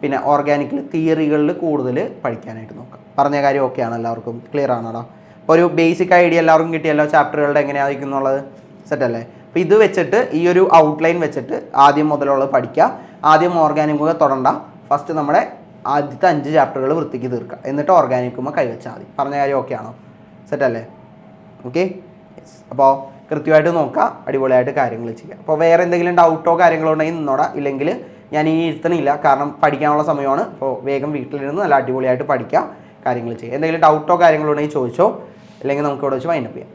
പിന്നെ ഓർഗാനിക്കിൽ തിയറികളിൽ കൂടുതൽ പഠിക്കാനായിട്ട് നോക്കാം. പറഞ്ഞ കാര്യം ഓക്കെയാണ് എല്ലാവർക്കും? ക്ലിയർ ആണോടാ? അപ്പോൾ ഒരു ബേസിക് ഐഡിയ എല്ലാവർക്കും കിട്ടിയല്ലോ ചാപ്റ്ററുകളുടെ എങ്ങനെയായിരിക്കും എന്നുള്ളത്. സെറ്റല്ലേ? അപ്പോൾ ഇത് വെച്ചിട്ട് ഈ ഒരു ഔട്ട്ലൈൻ വെച്ചിട്ട് ആദ്യം മുതലുള്ളത് പഠിക്കുക. ആദ്യം ഓർഗാനിക്കുമ്പോൾ തൊടണ്ട. ഫസ്റ്റ് നമ്മുടെ ആദ്യത്തെ 5 ചാപ്റ്ററുകൾ വൃത്തിക്ക് തീർക്കുക, എന്നിട്ട് ഓർഗാനിക്കുമ്പോൾ കൈവച്ചാൽ മതി. പറഞ്ഞ കാര്യം ഓക്കെ ആണോ? സെറ്റല്ലേ? ഓക്കെ. അപ്പോൾ കൃത്യമായിട്ട് നോക്കുക, അടിപൊളിയായിട്ട് കാര്യങ്ങൾ ചെയ്യുക. അപ്പോൾ വേറെ എന്തെങ്കിലും ഡൗട്ടോ കാര്യങ്ങളോ ഉണ്ടെങ്കിൽ നിന്നോടാ, ഇല്ലെങ്കിൽ ഞാൻ ഇനി ഇരുത്തണില്ല, കാരണം പഠിക്കാനുള്ള സമയമാണ്. അപ്പോൾ വേഗം വീട്ടിലിരുന്ന് നല്ല അടിപൊളിയായിട്ട് പഠിക്കുക, കാര്യങ്ങൾ ചെയ്യുക. എന്തെങ്കിലും ഡൗട്ടോ കാര്യങ്ങളോ ഉണ്ടെങ്കിൽ ചോദിച്ചോ, അല്ലെങ്കിൽ നമുക്ക് ഇവിടെ വെച്ച് വൈൻഡപ്പ് ചെയ്യാം.